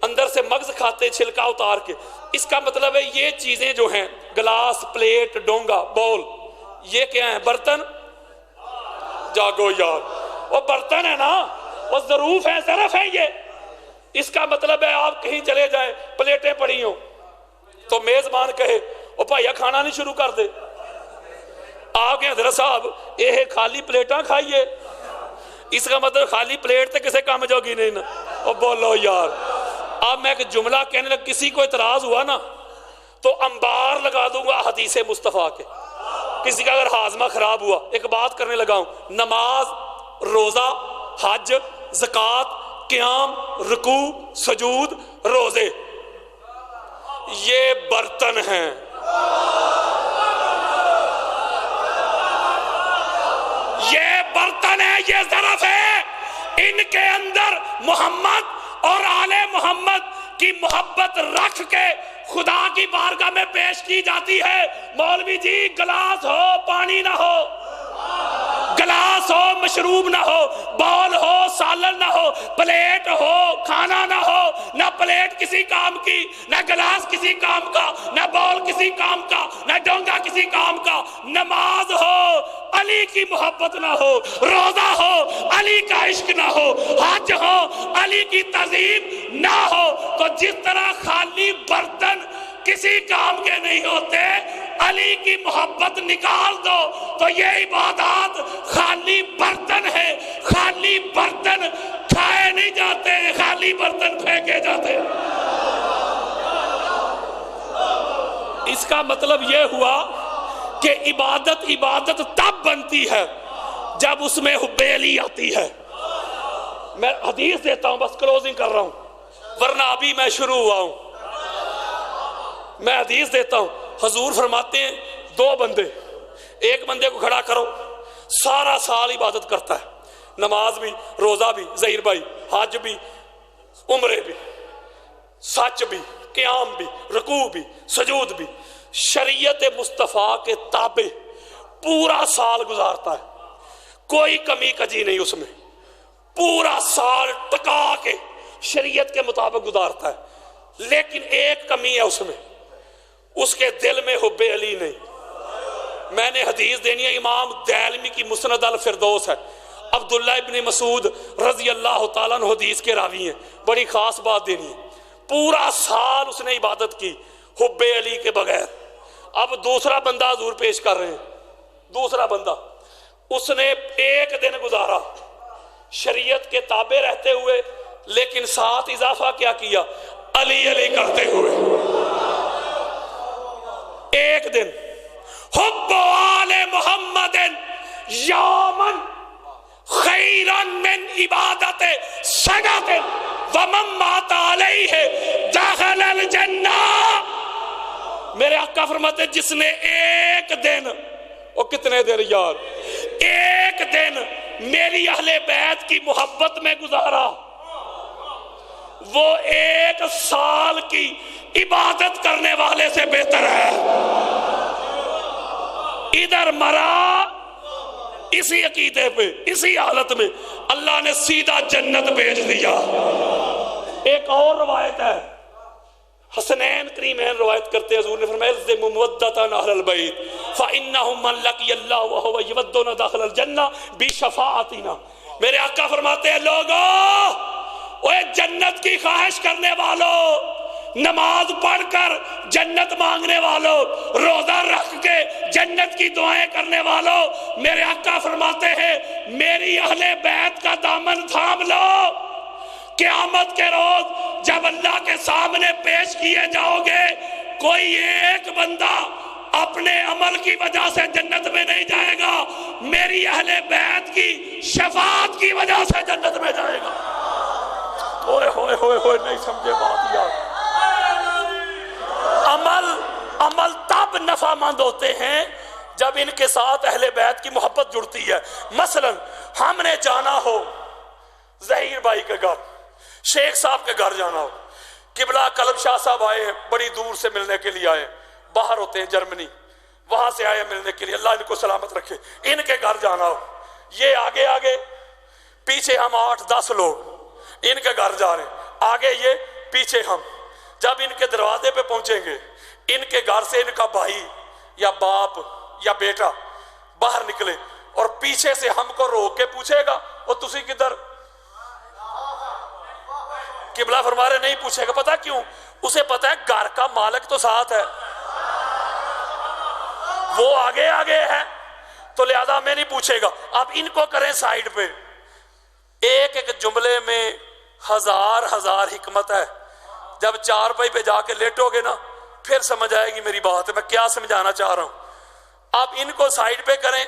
Speaker 1: اندر سے مغز کھاتے ہیں چھلکا اتار کے. اس کا مطلب ہے یہ چیزیں جو ہیں، گلاس، پلیٹ، ڈونگا، بول، یہ کیا ہیں؟ برتن. جاگو یار، وہ برتن ہے نا، وہ ظروف ہیں، ظرف ہیں یہ. اس کا مطلب ہے آپ کہیں چلے جائیں، پلیٹیں پڑی ہوں تو میزبان کہے او بھائیا کھانا نہیں شروع کر دے. آپ کہیں حضرت صاحب یہ خالی پلیٹاں کھائیے، اس کا مطلب خالی پلیٹ تے کسے کام جوگی نہیں نا. او بولو یار. اب میں ایک جملہ کہنے لگا، کسی کو اعتراض ہوا نا تو انبار لگا دوں گا حدیث مصطفیٰ کے. کسی کا اگر ہاضمہ خراب ہوا، ایک بات کرنے لگا ہوں، نماز، روزہ، حج، زکوٰۃ، قیام، رکوع، سجود، روزے، یہ برتن ہیں. یہ برتن ہے، یہ ظرف ہے. ان کے اندر محمد اور آل محمد کی محبت رکھ کے خدا کی بارگاہ میں پیش کی جاتی ہے. مولوی جی گلاس ہو پانی نہ ہو، گلاس ہو مشروب نہ ہو، بول ہو سالن نہ ہو، پلیٹ ہو کھانا نہ ہو، نہ پلیٹ کسی کام کی، نہ گلاس کسی کام کا، نہ بول کسی کام کا، نہ ڈونگا کسی کام کا. نماز ہو علی کی محبت نہ ہو، روزہ ہو علی کا عشق نہ ہو، حج ہو علی کی تعظیم نہ ہو، تو جس طرح خالی برتن کسی کام کے نہیں ہوتے، علی کی محبت نکال دو تو یہ عبادات خالی برتن ہے. خالی برتن کھائے نہیں جاتے، خالی برتن پھینکے جاتے. اس کا مطلب یہ ہوا کہ عبادت تب بنتی ہے جب اس میں حب علی آتی ہے. میں حدیث دیتا ہوں، بس کلوزنگ کر رہا ہوں ورنہ ابھی میں شروع ہوا ہوں. میں حدیث دیتا ہوں. حضور فرماتے ہیں دو بندے، ایک بندے کو کھڑا کرو سارا سال عبادت کرتا ہے، نماز بھی، روزہ بھی، ظہیر بھائی، حج بھی، عمرے بھی، سچ بھی، قیام بھی، رکوع بھی، سجود بھی، شریعت مصطفیٰ کے تابع پورا سال گزارتا ہے، کوئی کمی کجی نہیں اس میں، پورا سال ٹکا کے شریعت کے مطابق گزارتا ہے. لیکن ایک کمی ہے اس میں، اس کے دل میں حب علی نہیں. میں نے حدیث دینی ہے، امام دارمی کی مسند الفردوس ہے، عبداللہ ابن مسعود رضی اللہ تعالیٰ عنہ حدیث کے راوی ہیں. بڑی خاص بات دینی ہے. پورا سال اس نے عبادت کی حب علی کے بغیر. اب دوسرا بندہ حضور پیش کر رہے ہیں. دوسرا بندہ اس نے ایک دن گزارا شریعت کے تابع رہتے ہوئے, لیکن ساتھ اضافہ کیا کیا, علی علی کرتے ہوئے. ایک دن حب آل محمد یومن خیرا من عبادت سنت ومن مات علیہ دخل الجنہ. میرے آقا فرماتے جس نے ایک دن, وہ کتنے دن یار, ایک دن میری اہل بیت کی محبت میں گزارا, وہ ایک سال کی عبادت کرنے والے سے بہتر ہے. ادھر مرا اسی عقیدے پہ, اسی حالت میں اللہ نے سیدھا جنت بھیج دیا. ایک اور روایت ہے, حسنین کریمین روایت کرتے حضور نے فرمایا الزموا مودۃ اہل البیت فانہم من لقی اللہ وہو یودون داخل الجنہ بشفاعتنا. میرے آقا فرماتے ہیں لوگو, اوے جنت کی خواہش کرنے والوں, نماز پڑھ کر جنت مانگنے والوں, روزہ رکھ کے جنت کی دعائیں کرنے والوں, میرے آقا فرماتے ہیں میری اہل بیت کا دامن تھام لو. قیامت کے روز جب اللہ کے سامنے پیش کیے جاؤ گے, کوئی ایک بندہ اپنے عمل کی وجہ سے جنت میں نہیں جائے گا, میری اہل بیت کی شفاعت کی وجہ سے جنت میں جائے گا. ہوئے ہوئے ہوئے ہوئے, نہیں سمجھے بات یار. عمل تب نفع مند ہوتے ہیں جب ان کے ساتھ اہل بیت کی محبت جڑتی ہے. مثلا ہم نے جانا ہو ظہیر بھائی کے گھر, شیخ صاحب کے گھر جانا ہو, قبلہ کلب شاہ صاحب آئے ہیں, بڑی دور سے ملنے کے لیے آئے, باہر ہوتے ہیں جرمنی, وہاں سے آئے ملنے کے لیے, اللہ ان کو سلامت رکھے. ان کے گھر جانا ہو, یہ آگے آگے, پیچھے ہم 8-10 لوگ ان کے گھر جا رہے ہیں, آگے یہ پیچھے ہم. جب ان کے دروازے پہ پہنچیں گے, ان کے گھر سے ان کا بھائی یا باپ یا بیٹا باہر نکلے اور پیچھے سے ہم کو روک کے پوچھے گا اور تسی کدھر, قبلہ فرما رہے نہیں پوچھے گا. پتا کیوں؟ اسے پتا ہے گھر کا مالک تو ساتھ ہے, وہ آگے آگے ہے, تو لہذا میں نہیں پوچھے گا. اب ان کو کریں سائیڈ پہ. ایک ایک جملے میں ہزار حکمت ہے. جب چارپائی پہ جا کے لیٹو گے نا, پھر سمجھ آئے گی میری بات ہے, میں کیا سمجھانا چاہ رہا ہوں. اب ان کو سائیڈ پہ کریں.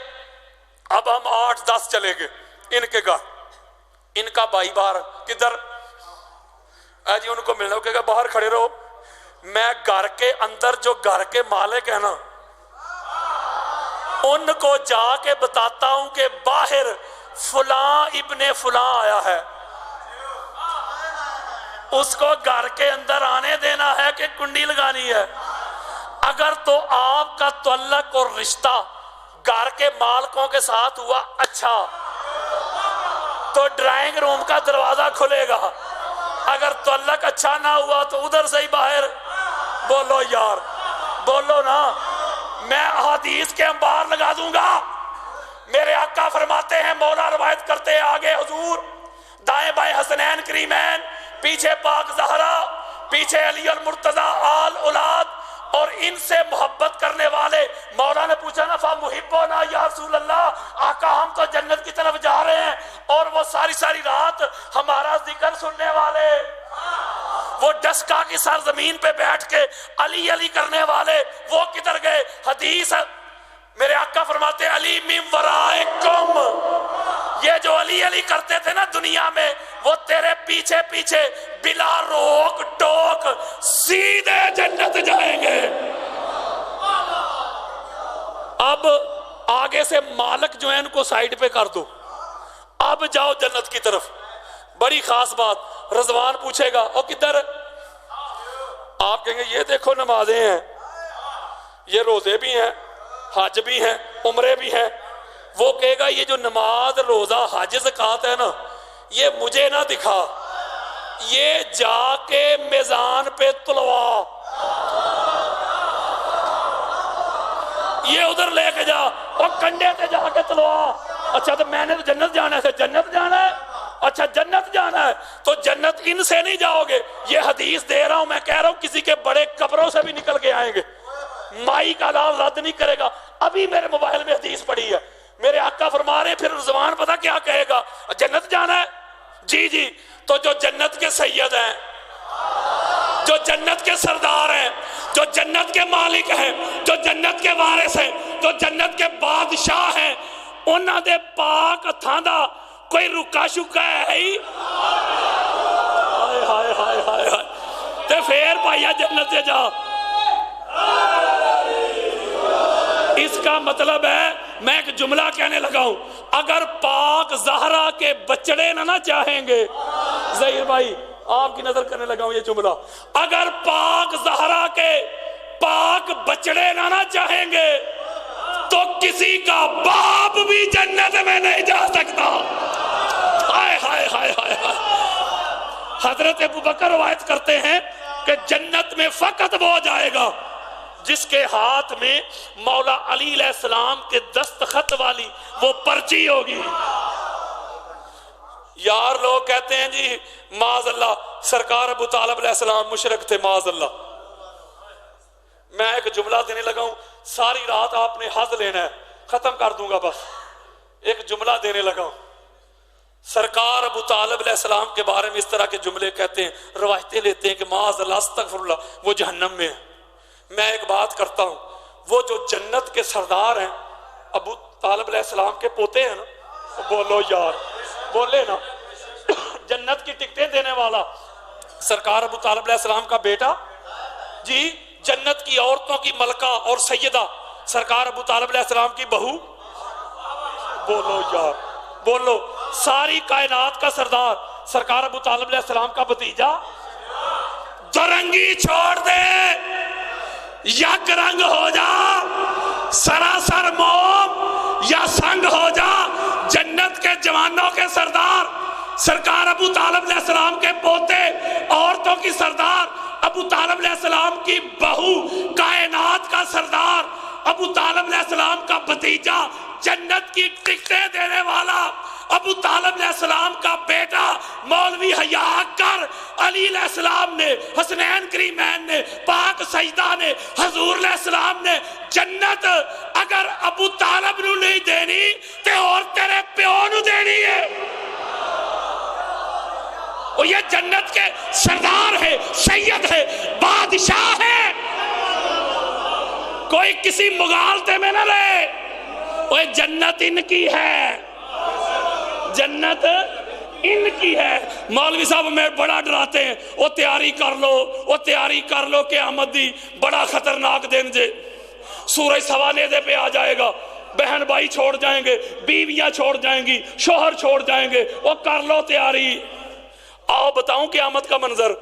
Speaker 1: اب ہم 8-10 چلے گئے ان کے گھر, ان کا بھائی باہر کدھر, جی ان کو ملنا, کہے گا باہر کھڑے رہو, میں گھر کے اندر جو گھر کے مالک ہے نا, ان کو جا کے بتاتا ہوں کہ باہر فلاں ابن فلاں آیا ہے, اس کو گھر کے اندر آنے دینا ہے کہ کنڈی لگانی ہے. اگر تو آپ کا تعلق اور رشتہ گھر کے مالکوں کے ساتھ ہوا اچھا, تو ڈرائنگ روم کا دروازہ کھلے گا. اگر تعلق اچھا نہ ہوا تو ادھر سے ہی باہر. بولو یار, بولو نا, میں احادیث کے انبار لگا دوں گا. میرے آقا فرماتے ہیں, مولا روایت کرتے ہیں آگے حضور, دائیں بائیں حسنین کریمین, پیچھے پاک زہرا, پیچھے علی المرتضی آل اولاد, اور ان سے محبت کرنے والے. مولا نے پوچھا نا فَمُحِبُّنَا یا رسول اللہ, آقا ہم تو جنت کی طرف جا رہے ہیں, اور وہ ساری رات ہمارا ذکر سننے والے, وہ ڈسکا کی سرزمین پہ بیٹھ کے علی علی کرنے والے, وہ کدھر گئے؟ حدیث میرے آقا فرماتے علی من ورائکم, یہ جو علی علی کرتے تھے نا دنیا میں, وہ تیرے پیچھے پیچھے بلا روک ٹوک سیدھے جنت جائیں گے. اب آگے سے مالک جو ہے ان کو سائیڈ پہ کر دو, اب جاؤ جنت کی طرف. بڑی خاص بات, رضوان پوچھے گا او کدھر, آپ کہیں گے یہ دیکھو نمازیں ہیں, یہ روزے بھی ہیں, حج بھی ہیں, عمرے بھی ہیں. وہ کہے گا یہ جو نماز روزہ حج زکات ہے نا, یہ مجھے نہ دکھا, یہ جا کے میزان پہ تلوا, یہ ادھر لے کے جا اور کنڈے پہ جا کے تلوا. اچھا تو میں نے تو جنت جانا ہے، جنت جانا ہے، اچھا جنت جانا ہے تو جنت ان سے نہیں جاؤ گے، یہ حدیث دے رہا ہوں میں، کہہ رہا ہوں کسی کے بڑے قبروں سے بھی نکل کے آئیں گے، مائی کا لال رد نہیں کرے گا۔ ابھی میرے موبائل میں حدیث پڑی ہے، میرے آقا فرما رہے ہیں پھر زبان پتہ کیا کہے گا، جنت جانا ہے جی جی، تو جو جنت کے سید ہیں، جو جنت کے سردار ہیں، جو جنت کے مالک ہیں، جو جنت کے وارث ہیں، جو جنت کے بادشاہ ہیں، انہاں دے پاک ہتھاں دا کوئی رکا شکا ہے ہی، ہائے ہائے ہائے ہائے ہائے، تے پھر بھائیا جنت سے جا۔ اس کا مطلب ہے میں ایک جملہ کہنے لگا ہوں، اگر پاک زہرا کے بچڑے نہ چاہیں گے، ظہیر بھائی آپ کی نظر کرنے لگا ہوں یہ جملہ، اگر پاک زہرا کے پاک بچڑے نہ چاہیں گے تو کسی کا باپ بھی جنت میں نہیں جا سکتا۔ ہائے ہائے ہائے ہائے ہائے۔ حضرت ابوبکر روایت کرتے ہیں کہ جنت میں فقط وہ جائے گا جس کے ہاتھ میں مولا علی علیہ السلام کے دستخط والی وہ پرچی ہوگی۔ یار لوگ کہتے ہیں جی معاذ اللہ سرکار ابو طالب علیہ السلام مشرک تھے، معاذ اللہ۔ میں ایک جملہ دینے لگا ہوں، ساری رات آپ نے حظ لینا ہے، ختم کر دوں گا بس، ایک جملہ دینے لگا ہوں۔ سرکار ابو طالب علیہ السلام کے بارے میں اس طرح کے جملے کہتے ہیں، روایتیں لیتے ہیں کہ معاذ اللہ استغفر اللہ وہ جہنم میں ہے۔ میں ایک بات کرتا ہوں، وہ جو جنت کے سردار ہیں ابو طالب علیہ السلام کے پوتے ہیں نا، بولو یار بولے نا، جنت کی ٹکٹیں دینے والا سرکار ابو طالب علیہ السلام کا بیٹا جی، جنت کی عورتوں کی ملکہ اور سیدہ سرکار ابو طالب علیہ السلام کی بہو، بولو یار بولو، ساری کائنات کا سردار سرکار ابو طالب علیہ السلام کا بھتیجا، درنگی چھوڑ دے، یک رنگ ہو جا، سراسر موم یا سنگ ہو جا، جنت کے جوانوں کے سردار سرکار ابو طالب علیہ السلام کے پوتے، عورتوں کی سردار ابو طالب علیہ السلام کی بہو، کائنات کا سردار ابو طالب علیہ السلام کا بھتیجا، جنت کی ٹکٹیں دینے والا ابو طالب علیہ السلام کا بیٹا، مولوی حیا کر علی علیہ السلام نے، حسنین کریمین نے، پاک سجدہ نے، حضور علیہ السلام نے، جنت اگر ابو طالب نو نہیں دینی تے اور تیرے پیو نو دینی ہے۔ اور یہ جنت کے سردار ہے، سید ہے، بادشاہ ہے، کوئی کسی مغالطے میں نہ رہے۔ وہ جنت ان کی ہے، جنت ان کی ہے۔ مولوی صاحب میں بڑا ڈراتے ہیں، وہ تیاری کر لو، وہ تیاری کر لو، قیامت دی بڑا خطرناک دن جے، سورج سوانے پہ آ جائے گا، بہن بھائی چھوڑ جائیں گے، بیویاں چھوڑ جائیں گی، شوہر چھوڑ جائیں گے، وہ کر لو تیاری۔ آؤ بتاؤں قیامت کا منظر،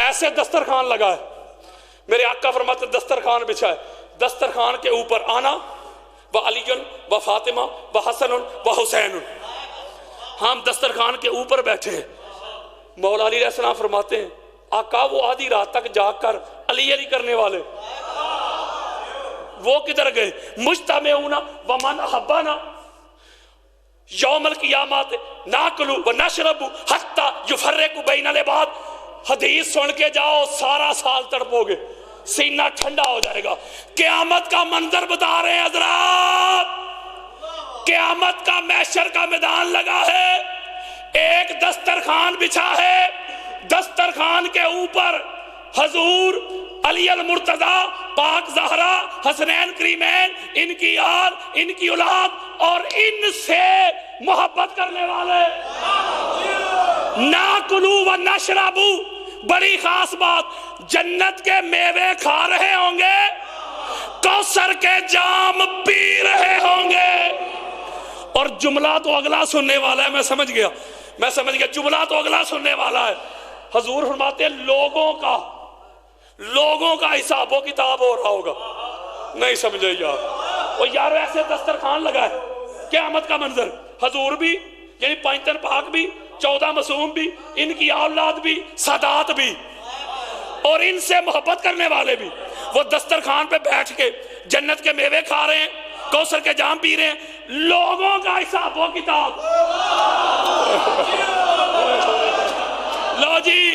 Speaker 1: ایسے دسترخوان لگا ہے، میرے آقا فرماتے دسترخوان بچھا ہے، دسترخوان کے اوپر آنا و علی و فاطمہ و حسن و حسین، ہم دسترخوان کے اوپر بیٹھے ہیں۔ مولا علی علیہ السلام فرماتے ہیں آقا وہ آدھی رات تک جاگ کر علی علی کرنے والے وہ کدھر گئے؟ مجتمعون و من احبنا یوم القیامت ناکلو و نشربو حتی یفرقو بین العباد۔ حدیث سن کے جاؤ، سارا سال تڑپو گے، سینہ ٹھنڈا ہو جائے گا۔ قیامت کا منظر بتا رہے ہیں حضرات، قیامت کا محشر کا میدان لگا ہے، ایک دسترخوان بچھا ہے، دسترخوان کے اوپر حضور علی المرتضی، پاک زہرا، حسنین کریمین، ان کی آل، ان کی اولاد اور ان سے محبت کرنے والے۔ ناکلو و نشربو، بڑی خاص بات، جنت کے میوے کھا رہے ہوں گے، کوثر کے جام پی رہے ہوں گے۔ اور جملہ تو اگلا سننے والا ہے، میں سمجھ گیا جملہ تو اگلا سننے والا ہے۔ حضور فرماتے ہیں لوگوں کا حساب و کتاب ہو رہا ہوگا، نہیں سمجھے یار؟ اور یار ایسے دسترخوان لگا ہے، قیامت کا منظر، حضور بھی یعنی پانچ پاک بھی، 14 معصوم بھی، ان کی اولاد بھی، سادات بھی، اور ان سے محبت کرنے والے بھی، وہ دسترخوان پہ بیٹھ کے جنت کے میوے کھا رہے ہیں، کوثر کے جام پی رہے ہیں، لوگوں کا حساب و کتاب۔ لو جی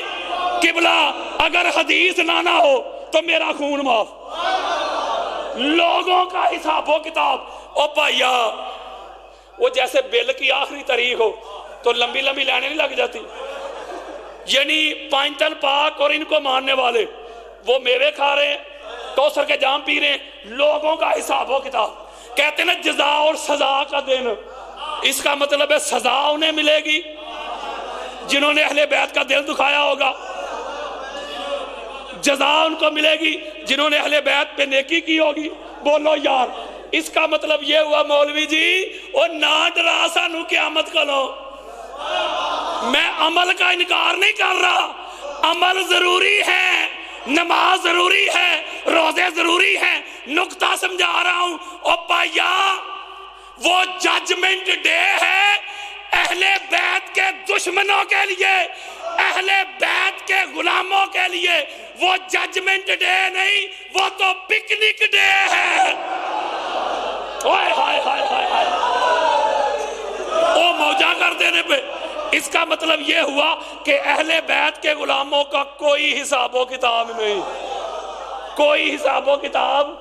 Speaker 1: قبلہ اگر حدیث نہ ہو تو میرا خون معاف، لوگوں کا حساب و کتاب۔ او بھائیا وہ جیسے بل کی آخری تاریخ ہو تو لمبی لمبی لائنیں نہیں لگ جاتی، یعنی پائنتل پاک اور ان کو ماننے والے وہ میوے کھا رہے ہیں، کوثر کے جام پی رہے ہیں، لوگوں کا حساب و کتاب۔ کہتے ہیں نا جزا اور سزا کا دن، اس کا مطلب ہے سزا انہیں ملے گی جنہوں نے اہل بیت کا دل دکھایا ہوگا، جزا ان کو ملے گی جنہوں نے اہل بیت پہ نیکی کی ہوگی۔ بولو یار، اس کا مطلب یہ ہوا مولوی جی وہ نہ ڈرا سانو قیامت کو لو۔ میں عمل کا انکار نہیں کر رہا، عمل ضروری ہے، نماز ضروری ہے، روزے ضروری ہیں، نقطہ سمجھا رہا ہوں۔ او بھائیا وہ ججمنٹ ڈے ہے اہل بیت کے دشمنوں کے لیے، اہل بیت کے غلاموں کے لیے، وہ ججمنٹ ڈے نہیں، وہ تو پکنک ڈے ہے۔ ہائے ہائے ہائے ہائے ہائے، او موجہ کر دینے پہ اس کا مطلب یہ ہوا کہ اہل بیت کے غلاموں کا کوئی حساب و کتاب نہیں، کوئی حساب و کتاب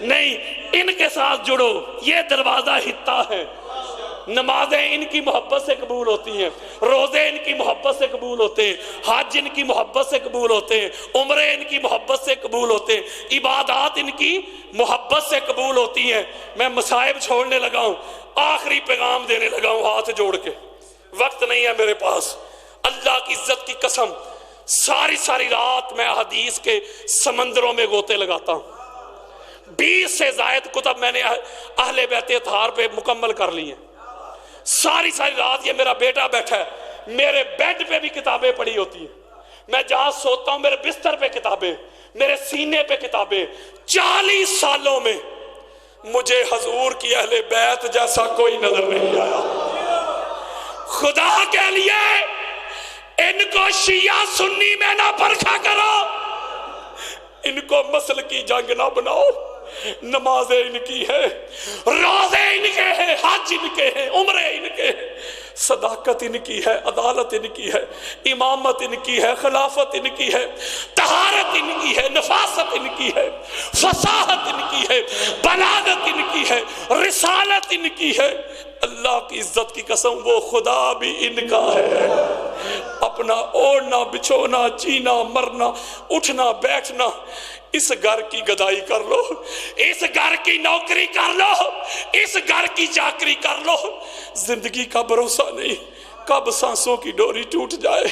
Speaker 1: نہیں۔ ان کے ساتھ جڑو، یہ دروازہ ہتا ہے۔ نمازیں ان کی محبت سے قبول ہوتی ہیں، روزے ان کی محبت سے قبول ہوتے ہیں، حج ان کی محبت سے قبول ہوتے ہیں، عمرے ان کی محبت سے قبول ہوتے ہیں، عبادات ان کی محبت سے قبول ہوتی ہیں۔ میں مصائب چھوڑنے لگا ہوں، آخری پیغام دینے لگا ہوں ہاتھ جوڑ کے، وقت نہیں ہے میرے پاس۔ اللہ کی عزت کی قسم ساری رات میں حدیث کے سمندروں میں غوطے لگاتا ہوں۔ 20 سے زائد کتب میں نے اہل بیت اطہار پہ مکمل کر لی ہیں۔ ساری رات یہ میرا بیٹا بیٹھا ہے، میرے بیڈ پہ بھی کتابیں پڑھی ہوتی ہیں، میں جہاں سوتا ہوں میرے بستر پہ کتابیں، میرے سینے پہ کتابیں۔ 40 سالوں میں مجھے حضور کی اہل بیت جیسا کوئی نظر نہیں آیا۔ خدا کے لیے ان کو شیعہ سنی میں نہ پرکھا کرو، ان کو مسل کی جنگ نہ بناؤ۔ نمازیں ان کی ہے، روزے ان کے ہیں، حج ان کے ہیں، عمرے ان کے ہیں، صداقت ان کی ہے، عدالت ان کی ہے، امامت ان کی ہے، خلافت ان کی ہے، طہارت ان کی ہے، نفاست ان کی ہے، فصاحت ان کی ہے، بلاغت ان کی ہے، رسالت ان کی ہے۔ اللہ کی عزت کی قسم وہ خدا بھی ان کا ہے۔ اپنا اوڑھنا بچھونا، جینا مرنا، اٹھنا بیٹھنا، اس گھر کی گدائی کر لو، اس گھر کی نوکری کر لو، اس گھر کی چاکری کر لو۔ زندگی کا بھروسہ نہیں، کب سانسوں کی ڈوری ٹوٹ جائے۔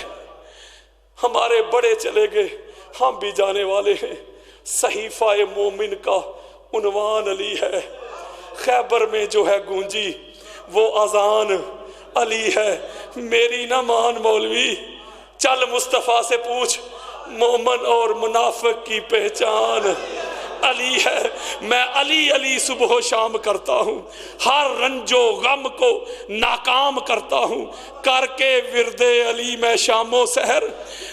Speaker 1: ہمارے بڑے چلے گئے، ہم بھی جانے والے ہیں۔ صحیفہ مومن کا عنوان علی ہے، خیبر میں جو ہے گونجی وہ اذان علی ہے۔ میری نہ مان مولوی، چل مصطفیٰ سے پوچھ، مومن اور منافق کی پہچان علی ہے۔ میں علی علی صبح و شام کرتا ہوں، ہر رنج و غم کو ناکام کرتا ہوں، کر کے ورد علی میں شام و سحر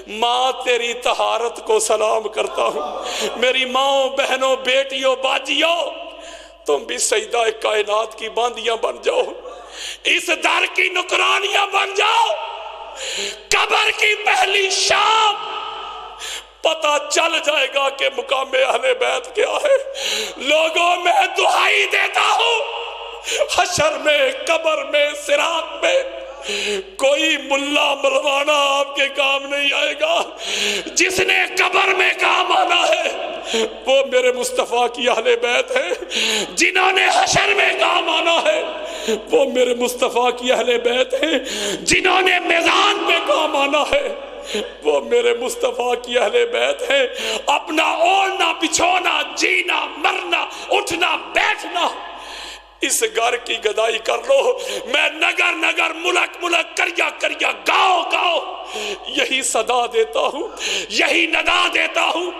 Speaker 1: ماں تیری طہارت کو سلام کرتا ہوں۔ میری ماں بہنوں بیٹیوں باجیوں، تم بھی سیدہ کائنات کی باندیاں بن جاؤ، اس در کی نکرانیاں بن جاؤ۔ قبر کی پہلی شام پتہ چل جائے گا کہ مقام اہل بیت کیا ہے۔ لوگوں میں دعائی دیتا ہوں، حشر میں، قبر میں، صراط میں کوئی ملا ملوانا آپ کے کام نہیں آئے گا۔ جس نے قبر میں کام آنا ہے وہ میرے مصطفیٰ کی اہل بیت ہے، جنہوں نے حشر میں کام آنا ہے وہ میرے مصطفیٰ کی اہل بیت ہیں، جنہوں نے میدان میں کام آنا ہے وہ میرے مصطفیٰ کی اہل بیت ہیں۔ اپنا اوڑھنا بچھونا، جینا مرنا، اٹھنا بیٹھنا، اس گھر کی گدائی کر لو۔ میں نگر نگر، ملک ملک، کریا کریا، گاؤں گاؤں یہی صدا دیتا ہوں، یہی ندا دیتا ہوں۔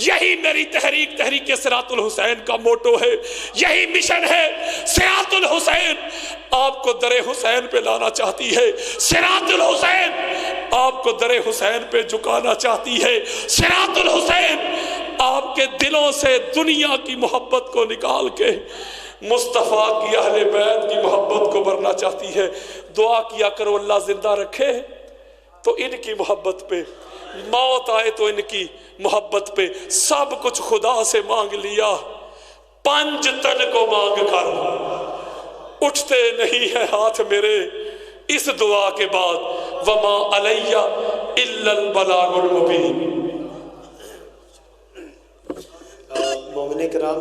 Speaker 1: یہی میری تحریک صراط الحسین کا موٹو ہے، یہی مشن ہے۔ صراط الحسین آپ کو در حسین پہ لانا چاہتی ہے، صراط الحسین آپ کو در حسین پہ جھکانا چاہتی ہے، صراط الحسین آپ کے دلوں سے دنیا کی محبت کو نکال کے مصطفیٰ کی اہل بیت کی محبت کو بھرنا چاہتی ہے، دعا کیا کرو اللہ زندہ رکھے تو ان کی محبت پہ، موت آئے تو ان کی محبت پہ۔ سب کچھ خدا سے مانگ لیا، 5 تن کو مانگ کر اٹھتے نہیں ہیں ہاتھ میرے اس دعا کے بعد، وما علیہ الا البلاغ المبین۔
Speaker 2: مومن کرام